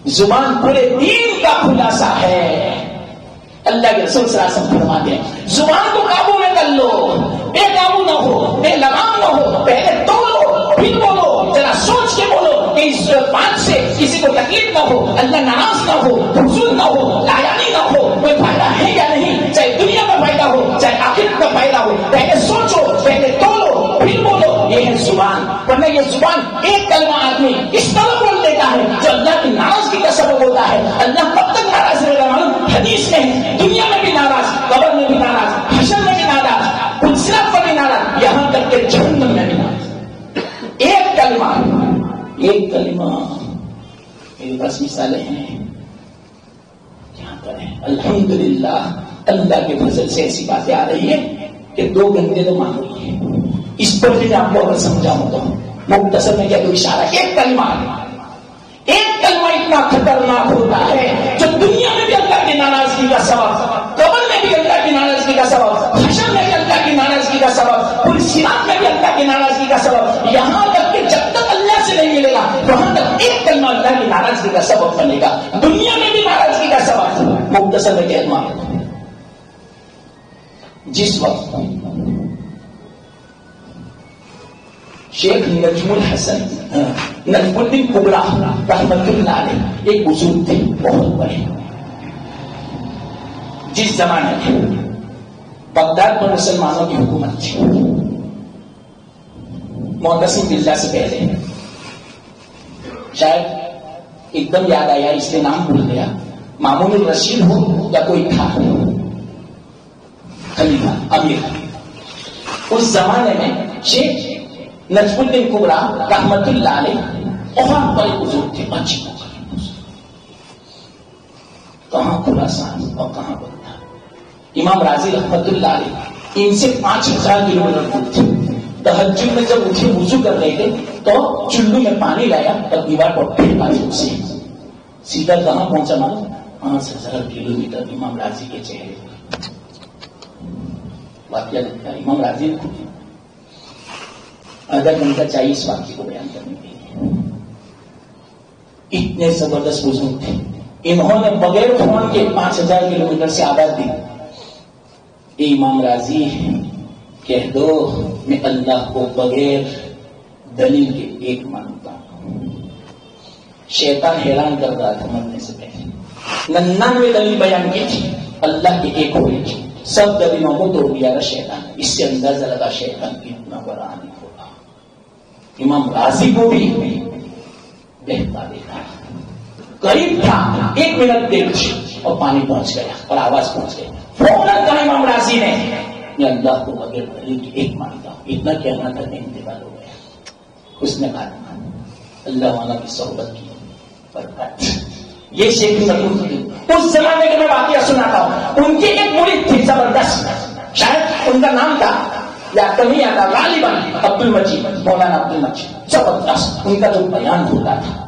زبان پورے دین کا خلاصہ ہے. اللہ کے رسول صلی اللہ علیہ وسلم فرماتے ہیں زبان کو قابو میں کر لو، بے قابو نہ ہو، بے لگام نہ ہو، پہلے تولو پھر بولو، ذرا سوچ کے بولو کہ اس بات سے کسی کو تکلیف نہ ہو، اللہ ناراض نہ ہو، حضور نہ ہو، لایانی نہ ہو، کوئی فائدہ ہے یا نہیں، چاہے دنیا میں فائدہ ہو چاہے آخرت میں فائدہ ہو. پہلے سوچو، پہلے تولو پھر بولو. یہ ہے زبان. ورنہ یہ زبان ایک کلمہ آدمی اس طرح بول دیتا ہے جو اللہ کی ناراضگی کا سبب ہوتا ہے. اللہ کب تک ناراض رہے گا معلوم؟ حدیث میں ہے دنیا میں بھی ناراض، قبر میں بھی ناراض، حشر میں بھی ناراض، پلسرات پر بھی ناراض، یہاں تک کہ جہنم میں بھی ناراض. ایک کلمہ میرے پاس مثالیں ہیں یہاں پر ہے. الحمدللہ اللہ کے فضل سے ایسی باتیں آ رہی ہیں کہ 2 گھنٹے تو معمولی ہے. اس پر بھی میں آپ کو اگر سمجھاؤں تو مختصر میں کیا تو اشارہ. ایک کلمہ اتنا خطرناک ہوتا ہے جو دنیا میں بھی اللہ کی ناراضگی کا سبب، قبر میں بھی اللہ کی ناراضگی کا سبب، حشر میں بھی اللہ کی ناراضگی کا سبب، پوری صراط میں بھی اللہ کی ناراضگی کا سبب. یہاں تک کہ جب تک اللہ سے نہیں ملے گا وہاں تک ایک کلمہ اللہ کی ناراضگی کا سبب بنے گا، دنیا میں بھی ناراضگی کا سبب. مختصر میں کلمہ جس وقت شیخ نجم الدین کبرا رحمت اللہ علیہ ایک بزرگ تھے بہت بڑے، جس زمانے میں بغداد پر مسلمانوں کی حکومت تھی. معتصم باللہ سے پہلے شاید ایک دم یاد آیا اس کے نام بھول گیا، مامون الرشید ہو یا کوئی تھا خلیفہ امیر. اس زمانے میں شیخ نجم الدین کبرا رحمت اللہ علیہ بہت بڑے بزرگ تھے. اچھی کہاں خراسان اور کہاں بغداد. امام راضی رحمت اللہ علیہ ان سے 5000 کلومیٹر دور تھے. تہجد میں جب اٹھے وضو کر رہے تھے تو چلو میں پانی لایا اور دیوار پر پھینکا سے سیدھا کہاں پہنچا معلوم؟ 5000 کلومیٹر امام راضی کے چہرے. واقعہ لگتا ہے امام راضی آدھا گھنٹہ چاہیے اس واقعے کو بیان کرنے کے لیے. اتنے زبردست بزرگ تھے. انہوں نے بغیر فون کے 5000 کلومیٹر سے آواز دی اے امام راضی کہہ دو میں اللہ کو بغیر دلیل کے ایک مانتا ہوں. شیطان حیران کر رہا تھا مرنے سے پہلے. 99 دلیل بیان کی تھی، اللہ کے ایک ہوئی تھی. سب دلیلوں کو توڑ دیا تھا شیطان. اس سے اندازہ لگا شیطان کتنا بڑا نہیں ہوگا. امام راضی کو بھی بہتا دیتا قریب تھا، 1 منٹ دیر اور پانی پہنچ گیا اور آواز پہنچ گئی. فوراً کہا امام راضی نے میں اللہ کو بغیر دلیل کی ایک مانتا ہوں. اتنا کہنا تھا کہ انتقال ہو گیا. اس نے کہا اللہ والا کی صحبت کی برکت. یہ شیخ نجم اس زمانے کے میں واقعہ سناتا ہوں. ان کی ایک مرید تھی زبردست، شاید ان کا نام تھا یا کمی آتا غالباً عبد المجید، مولانا عبد المجید. زبردست ان کا جو بیان ہوتا تھا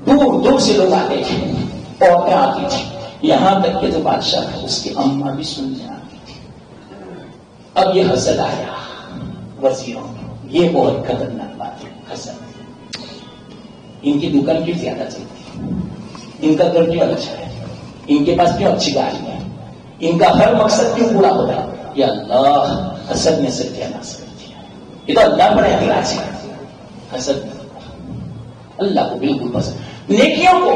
دور دور سے لوگ آتے تھے، عورتیں آتی تھی، یہاں تک کہ جو بادشاہ تھا اس کی اماں بھی سننے آتی تھی. اب یہ حسد آیا وزیروں میں. یہ بہت خطرناک بات ہے حسد. ان کی دکان کیوں زیادہ چلتی، ان کا گھر کیوں اچھا ہے، ان کے پاس کیوں اچھی گاڑی ہے، ان کا ہر مقصد کیوں پورا ہوتا ہے. یا اللہ حسد نے ستیہ ناش کر دیا. یہ تو اللہ پر اعتراض ہے. حسد اللہ کو بالکل پسند. نیکیوں کو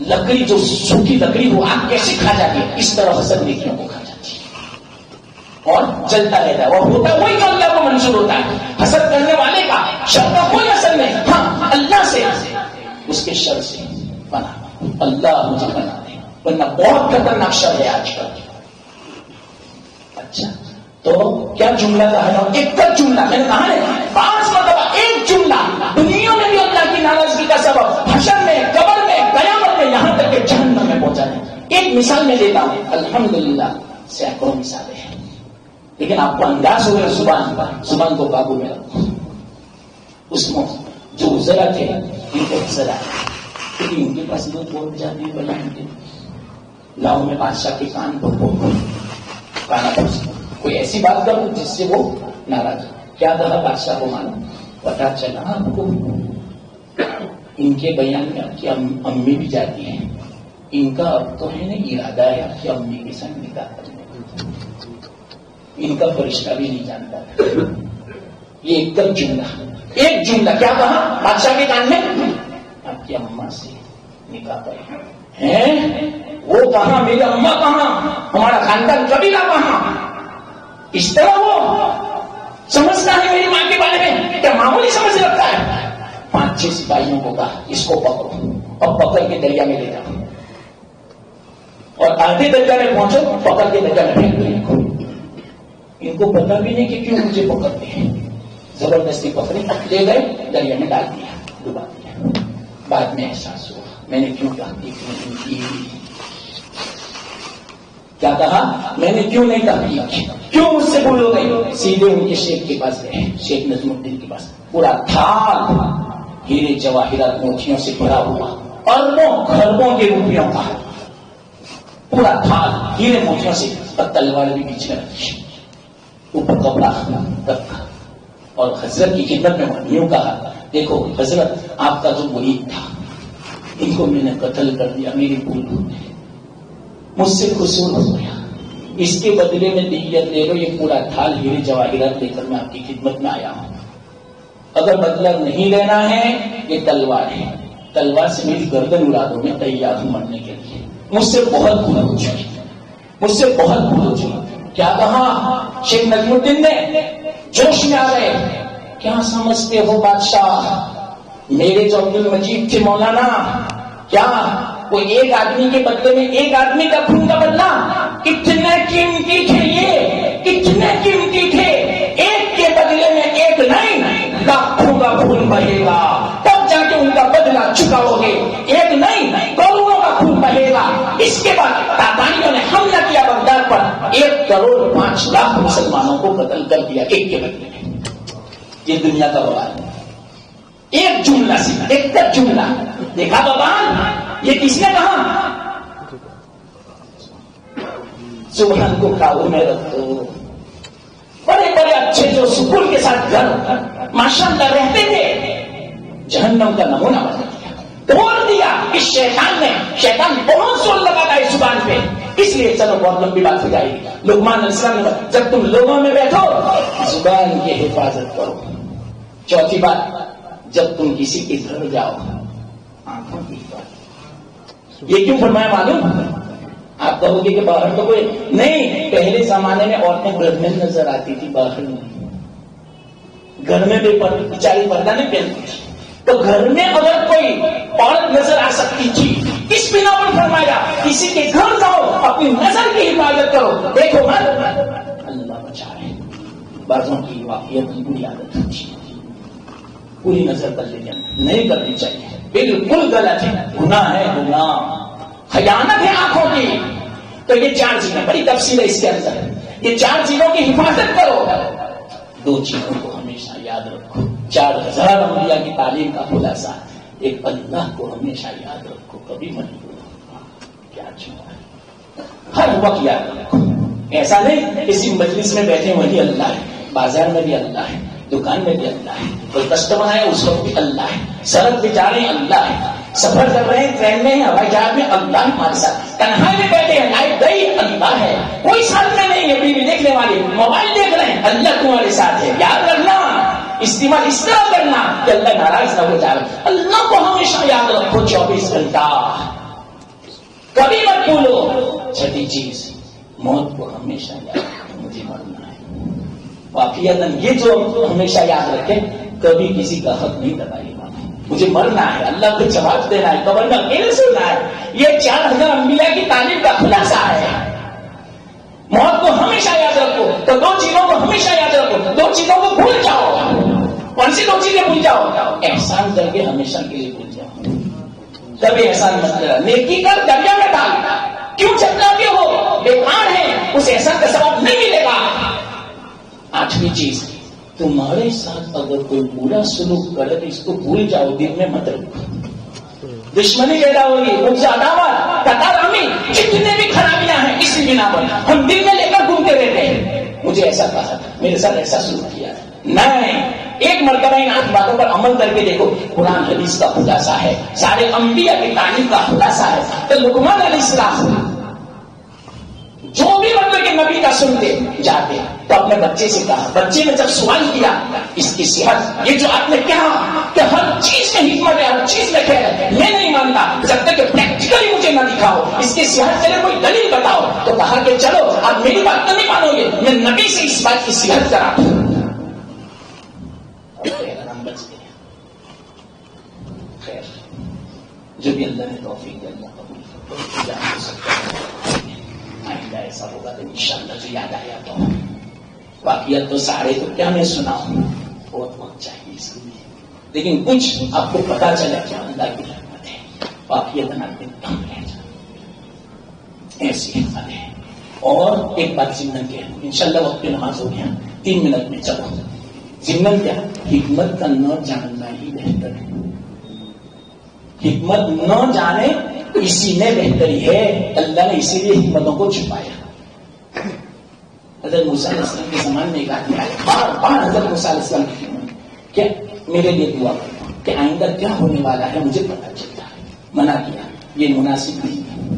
لکڑی جو سوکھی لکڑی ہو آگ کیسے کھا جاتی ہے، اس طرح حسد نیکیوں کو کھا جاتی ہے اور جلتا رہتا ہے. اور ہوتا وہی جو اللہ کو منظور ہوتا ہے. حسد کرنے والے کا شر کا کوئی اثر نہیں. ہاں اللہ سے اس کے شر سے بنا اللہ مجھے بنا دے، ورنہ بہت خطرناک شر ہے آج کل. اچھا تو کیا جملہ کہا ہے؟ ایک کا جملہ میں نے کہا ہے 5 مرتبہ ایک جملہ دنیا میں بھی اللہ کی ناراضگی کا سبب، حشر میں، قبر میں، قیامت میں، یہاں تک کہ جہنم میں پہنچا ہے. ایک مثال میں دیتا ہوں، الحمدللہ سینکڑوں مثالیں ہیں لیکن آپ کو انداز ہو گیا زبان کو قابو میں رکھو. اس میں جو ذرا تھے ان کو سزا کیونکہ ان کے پاس لوگ بول جاتے ہیں بیان کے لاؤ میں بادشاہ کے کان پر کانا پوچھ کوئی ایسی بات کرو جس سے وہ ناراض ہو. کیا کہا بادشاہ کو؟ مانو پتا چلا آپ کو ان کے بیان میں آپ کی امی بھی جاتی ہیں. ان کا اب تو ہے نا ارادہ ہے آپ کی امی کے ساتھ نکاح کرنے کا. ان کا فرشتہ بھی نہیں جانتا. یہ ایک جملہ کیا کہا بادشاہ کے کان میں؟ آپ کی اماں سے نکاح کرے. وہ کہاں؟ میری اماں کہاں؟ ہمارا خاندان قبیلہ کہاں؟ اس طرح وہ سمجھتا ہے میری ماں کے بارے میں. کیا معمولی سمجھ رکھتا ہے؟ 5-6 سپاہیوں کو کہا اس کو پکڑو اور پکڑ کے دریا میں لے جاؤ اور آدھے دریا میں پہنچو پکڑ کے دریا میں پھینک دو. ان کو پتا بھی نہیں کہ کیوں مجھے پکڑتے ہیں. زبردستی پکڑے لے گئے دریا میں ڈال دیا ڈبا دیا. بعد میں احساس ہوا میں نے کیوں تحقیق نہیں کی. کیا کہا میں نے کیوں نہیں تحقیق کی؟ کیوں مجھ سے بھول ہو گئی؟ سیدھے ان کے شیخ کے پاس گئے. شیخ نظم الدین کے پاس پورا تھال ہیرے جواہرات موتیوں سے بھرا ہوا اربوں خربوں کے روپیوں کا پورا تھال ہیرے موتیوں سے. تلوار بھی بیچ میں رکھی اوپر کپڑا رکھا اور حضرت کی خدمت میں یوں کہا دیکھو حضرت آپ کا جو مرید تھا ان کو میں نے قتل کر دیا. میری بھول ہو گئی. مجھ سے قصور ہو گیا. اس کے بدلے میں دیت لے لو. یہ پورا تھال ہیرے جواہرات لے کر میں آپ کی خدمت میں آیا ہوں. اگر بدلہ نہیں لینا ہے یہ تلوار ہے. تلوار سے میری گردن اڑا دو. میں تیار ہوں مرنے کے لیے. مجھ سے بہت بھول ہو چکی. مجھ سے بہت بھول ہو چکی. کیا کہا شیخ نظم الدین نے؟ جوش میں آ گئے. کیا سمجھتے ہو بادشاہ میرے جو عبد المجید تھے مولانا کیا وہ ایک آدمی کے بدلے میں ایک آدمی کا خون کا بدلہ کتنے قیمتی تھے. یہ کتنے قیمتی تھے. ایک کے بدلے میں ایک نہیں لاکھوں کا خون بہے گا تب جا کے ان کا بدلہ چکاؤ گے. ایک نہیں کروڑوں کا خون بہے گا. اس کے بعد تاتانیوں نے حملہ کیا بغداد پر. 1.5 کروڑ مسلمانوں کو قتل کر دیا ایک کے بدلے میں. یہ دنیا کا بوال ہے. ایک جملہ سے ایک تک جملہ دیکھا بابان یہ کس نے کہا؟ سبحان کو قابو میں رکھو. بڑے بڑے اچھے جو سکون کے ساتھ گھر ماشاءاللہ رہتے تھے جہنم کا نمونہ بنا دیا. توڑ دیا. اس شیطان بہت زور لگاتا ہے زبان پہ. اس لیے چلو بہت لمبی بات ہو جائے گی. لقمان علیہ السلام نے جب تم لوگوں میں بیٹھو زبان کی حفاظت کرو. چوتھی بات جب تم کسی کے گھر جاؤ آنکھوں کی حفاظت. یہ کیوں فرمایا معلوم؟ آپ کہو گے کہ باہر تو کوئی نہیں. پہلے زمانے میں عورتیں گھر میں نظر آتی تھی باہر نہیں. گھر میں بھی بیچاری پردہ نہیں پہنتی تھی. تو گھر میں اگر کوئی عورت نظر آ سکتی تھی اس بنا پر فرمایا کسی کے گھر جاؤ اپنی نظر کی حفاظت کرو. دیکھو مت اللہ بچائے. بعضوں کی واقعیت کی بری عادت ہوتی ہے پوری نظر کر لینا نہیں کرنی چاہیے. بالکل غلط ہے. گناہ ہے. گناہ خیانت ہے آنکھوں کی. تو یہ 4 چیزیں بڑی تفصیل ہے اس کے اندر. یہ 4 چیزوں کی حفاظت کرو. 2 چیزوں کو ہمیشہ یاد رکھو. 4000 انبیاء کی تعلیم کا خلاصہ. ایک اللہ کو ہمیشہ یاد رکھو. کبھی مت بھولو. کیا چھوڑا ہے ہر وقت یاد رکھو. ایسا نہیں کسی مجلس میں بیٹھے وہی اللہ ہے. بازار میں بھی اللہ ہے. دکان میں بھی اللہ ہے. کوئی کسٹمر ہے اس وقت بھی اللہ ہے. سڑک پہ جا رہے ہیں اللہ ہے. سفر کر رہے ہیں ٹرین میں ہوائی جہاز میں اللہ ہمارے ساتھ. تنہائی میں بیٹھے ہیں لائٹ گئی اللہ ہے. کوئی ساتھ میں نہیں ہے. ٹی وی دیکھنے والے موبائل دیکھ رہے ہیں اللہ تمہارے ساتھ ہے. یاد رکھنا استعمال اس طرح کرنا کہ اللہ ناراض نہ ہو جائے. اللہ کو ہمیشہ یاد رکھو 24 گھنٹہ. کبھی مت بھولو. چھٹی چیز موت کو ہمیشہ یاد رکھو. مجھے مرنا ہے. واقعیتاً یہ جو ہمیشہ یاد رکھے کبھی کسی کا حق نہیں دبائے گا. مجھے مرنا ہے. اللہ کو جواب دینا ہے. قبر میں اکیلے سننا ہے. یہ 4000 انبیاء کی تعلیم کا خلاصہ ہے. موت کو ہمیشہ یاد رکھو. تو 2 چیزوں کو ہمیشہ یاد رکھو. 2 چیزوں کو بھول جاؤ. کون سی 2 چیزیں بھول جاؤ؟ احسان کر کے ہمیشہ کے لیے بھول جاؤ. کبھی احسان مت کرنا. نیکی کر دریا میں ڈال. کیوں چکراتے ہو؟ بیکار ہے. اس احسان کا ثواب نہیں ملے گا. 8ویں چیز تمہارے ساتھ اگر کوئی برا سلوک کرے تو اس کو بھول جاؤ. دل میں مت رکھو. دشمنی پیدا ہوگی. مجھ عداوت قطارمی جتنے بھی خرابیاں ہیں اسی بنا پر ہم دل میں لے کر گھومتے رہتے ہیں. مجھے ایسا کہا تھا میرے ساتھ ایسا سلوک کیا. نہیں ایک مرتبہ ان 8 باتوں پر عمل کر کے دیکھو. قرآن حدیث کا خلاصہ ہے, سارے انبیاء کی تعلیم کا خلاصہ ہے. تو لقمان علیہ السلام جو بھی مطلب کہ نبی کا سنتے جاتے تو اپنے بچے سے کہا, بچے نے جب سوال کیا اس کی صحت, یہ جو آپ نے کہا کہ ہر چیز میں حکمت ہے, ہر چیز میں خیر ہے, میں نہیں مانتا جب تک کہ پریکٹیکلی مجھے نہ دکھاؤ اس کی صحت کے لیے کوئی دلیل بتاؤ. تو کہا کہ چلو آپ میری بات تو نہیں مانو گے, میں نبی سے اس بات کی صحت کرا دوں. ہم بچ گئے. خیر جو بھی اللہ نے توفیق دے اللہ قبول کرے. آئندہ ایسا ہوگا تو انشاءاللہ جو یاد آیا تو واقعات تو سارے تو کیا میں سنا ہوں, بہت وقت چاہیے اس لیے, لیکن کچھ آپ کو پتا چلا کہ اللہ کی رحمت ہے. واقعات نہ کم رہ جائے ایسی حکمت ہے. اور ایک بات ضمن کیا, انشاءاللہ وقت پہ نماز ہو گیا, 3 منٹ میں چلو. ضمن کیا, حکمت کا نہ جاننا ہی بہتر ہے. حکمت نہ جانے اسی میں بہتری ہے. اللہ نے اسی لیے حکمتوں کو چھپایا. حضرت موسیٰ علیہ السلام کے زمانے میں ایک آدمی آئے, بار بار حضرت موسیٰ علیہ السلام کی خدمت کہ میرے لیے دعا کرو کہ آئندہ کیا ہونے والا ہے مجھے پتا چلتا ہے. منع کیا, یہ مناسب نہیں ہے.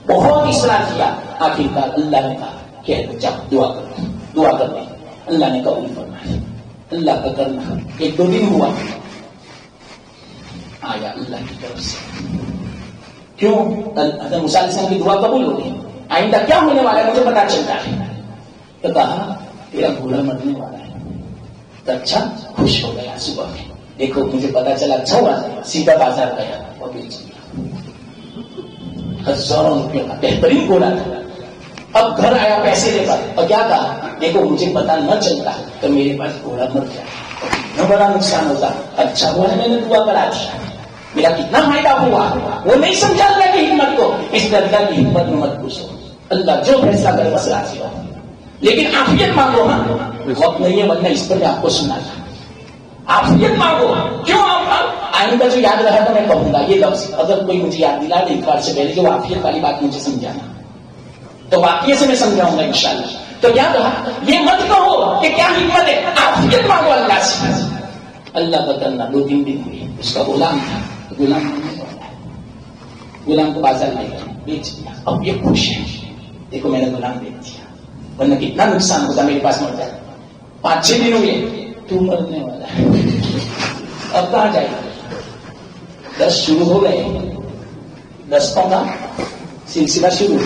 بہت اصرار کیا, آخرکار اللہ نے کہا کہ جب دعا کرو, دعا کر دیں. اللہ نے قبول فرمایا. اللہ کا کرنا 1-2 دن ہوا, آیا اللہ کی طرف سے. کیوں؟ حضرت موسیٰ علیہ السلام کی دعا قبول ہو گئی. آئندہ کیا ہونے والا ہے مجھے پتا چلتا ہے. تو کہا تیرا گھوڑا مرنے والا ہے. تو اچھا, خوش ہو گیا. صبح میں دیکھو مجھے پتا چلا, اچھا ہوا, سیدھا بازار گیا اور بیچ دیا. ہزاروں روپے کا بہترین گھوڑا تھا. اب گھر آیا پیسے لے کر اور کیا کہا, دیکھو مجھے پتا نہ چلتا تو میرے پاس گھوڑا مر جائے, نہ بڑا نقصان ہوتا. اچھا ہوا میں نے دعا کرا دی, میرا کتنا فائدہ ہوا. وہ نہیں سمجھا اللہ کی حکمت کو, اس طرح اللہ کی حکمت میں مت پوچھو. اللہ جو فیصلہ کرے بس راضی ہو, لیکن عافیت مانگو. ہاں وقت نہیں ہے ورنہ اس پر میں آپ کو سنا تھا. عافیت مانگو. کیوں؟ آئندہ جو یاد رہا تو میں کہوں گا یہ لفظ, اگر کوئی مجھے یاد دلا دے ایک بار سے پہلے جو عافیت والی بات مجھے سمجھانا, تو واقعے سے میں سمجھاؤں گا انشاءاللہ. تو کیا کہا, یہ مت کہو کہ کیا حکمت ہے, عافیت مانگو اللہ سے. اللہ کا کرنا 2-3 دن ہوئی. اس کا غلام تھا, غلام کو بازار لے کر بیچ دیا. اب یہ خوش ہے, دیکھو میں نے غلام بیچ دیا, ورنہ کتنا نقصان ہوتا, میرے پاس مر جائے. 5-6 دن ہوئے, تو مرنے والا ہے, اب کہاں جائے گا. 10 شروع ہو گئے, 10 کا سلسلہ شروع.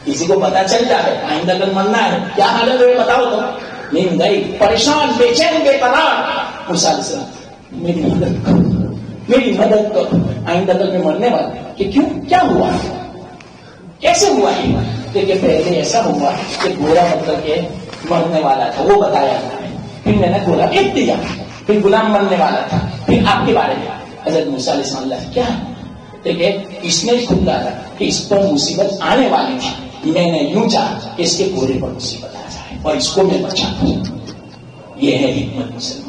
کسی کو پتا چل جائے آئندہ کل مرنا ہے, کیا حالت ہے بتاؤ. تو نیند گئی, پریشان, بے چین, بے قرار. موسیٰ علیہ السلام میری مدد کرو, میری مدد کرو, آئندہ کل میں مرنے والا. کہ کیوں, کیا ہوا, کیسے ہوا ہے. کہ پہلے ایسا ہوا کہ گھوڑا مطلب کہ مرنے والا تھا, وہ بتایا تھا, پھر میں نے گھوڑا بیچ دیا, پھر غلام مرنے والا تھا, پھر آپ کے بارے میں حضرت موسیٰ علیہ السلام اللہ کیا دیکھے, اس نے خود کہا کہ اس پر مصیبت آنے والی تھی, میں نے یوں چاہا کہ اس کے گھوڑے پر مصیبت آ جائے اور اس کو میں بچا دوں. یہ ہے حکمت مسلمان.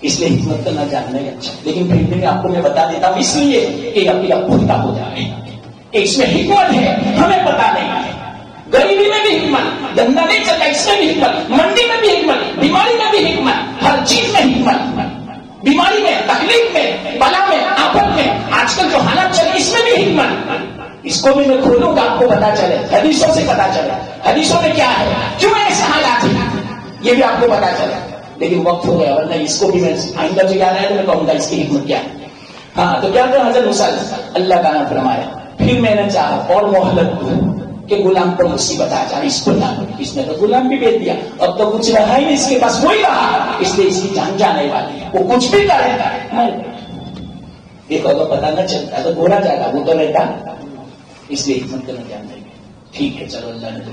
اس لیے حکمت کا نہ جاننا ہی اچھا, لیکن پھر بھی آپ کو میں بتا دیتا ہوں اس لیے کہ ابھی آپ پختہ ہو جائے. اس میں حکمت ہے, ہمیں پتا نہیں ہے. غریبی میں بھی حکمت, دھندا نہیں چلتا اس میں بھی حکمت, منڈی میں بھی حکمت, بیماری میں بھی حکمت, ہر چیز میں حکمت. بیماری میں, تکلیف میں, بلا میں, آفت میں, آج کل جو حالات چلے اس میں بھی حکمت. اس کو بھی میں کھولوں گا, آپ کو پتا چلے, حدیثوں سے پتا چلے حدیثوں میں کیا ہے, کیوں ایسے حالات ہیں, یہ بھی آپ کو پتا چلے. لیکن وقت ہو گیا, ورنہ اس کو بھی میں آئندہ جو یاد آیا تو میں کہوں گا اس کی حکمت کیا ہے. ہاں تو کیا کہا حضرت موسیٰ اللہ کا نام فرمایا, پھر میں نے چاہا اور مہلت دوں کہ غلام پر مصیبت آ جائے, اس کو نہ. اس نے تو غلام بھی بیچ دیا, اب تو کچھ رہا ہی نہیں اس کے پاس, وہی رہا, اس لیے اس کی جان جانے والی ہے, وہ کچھ بھی کرے. دیکھو اگر پتا نہ چلتا تو گھوڑا جائے گا, وہ تو رہتا, اس لیے حکمت کرنا جاننا ہے. ٹھیک ہے, چلو اللہ نے تو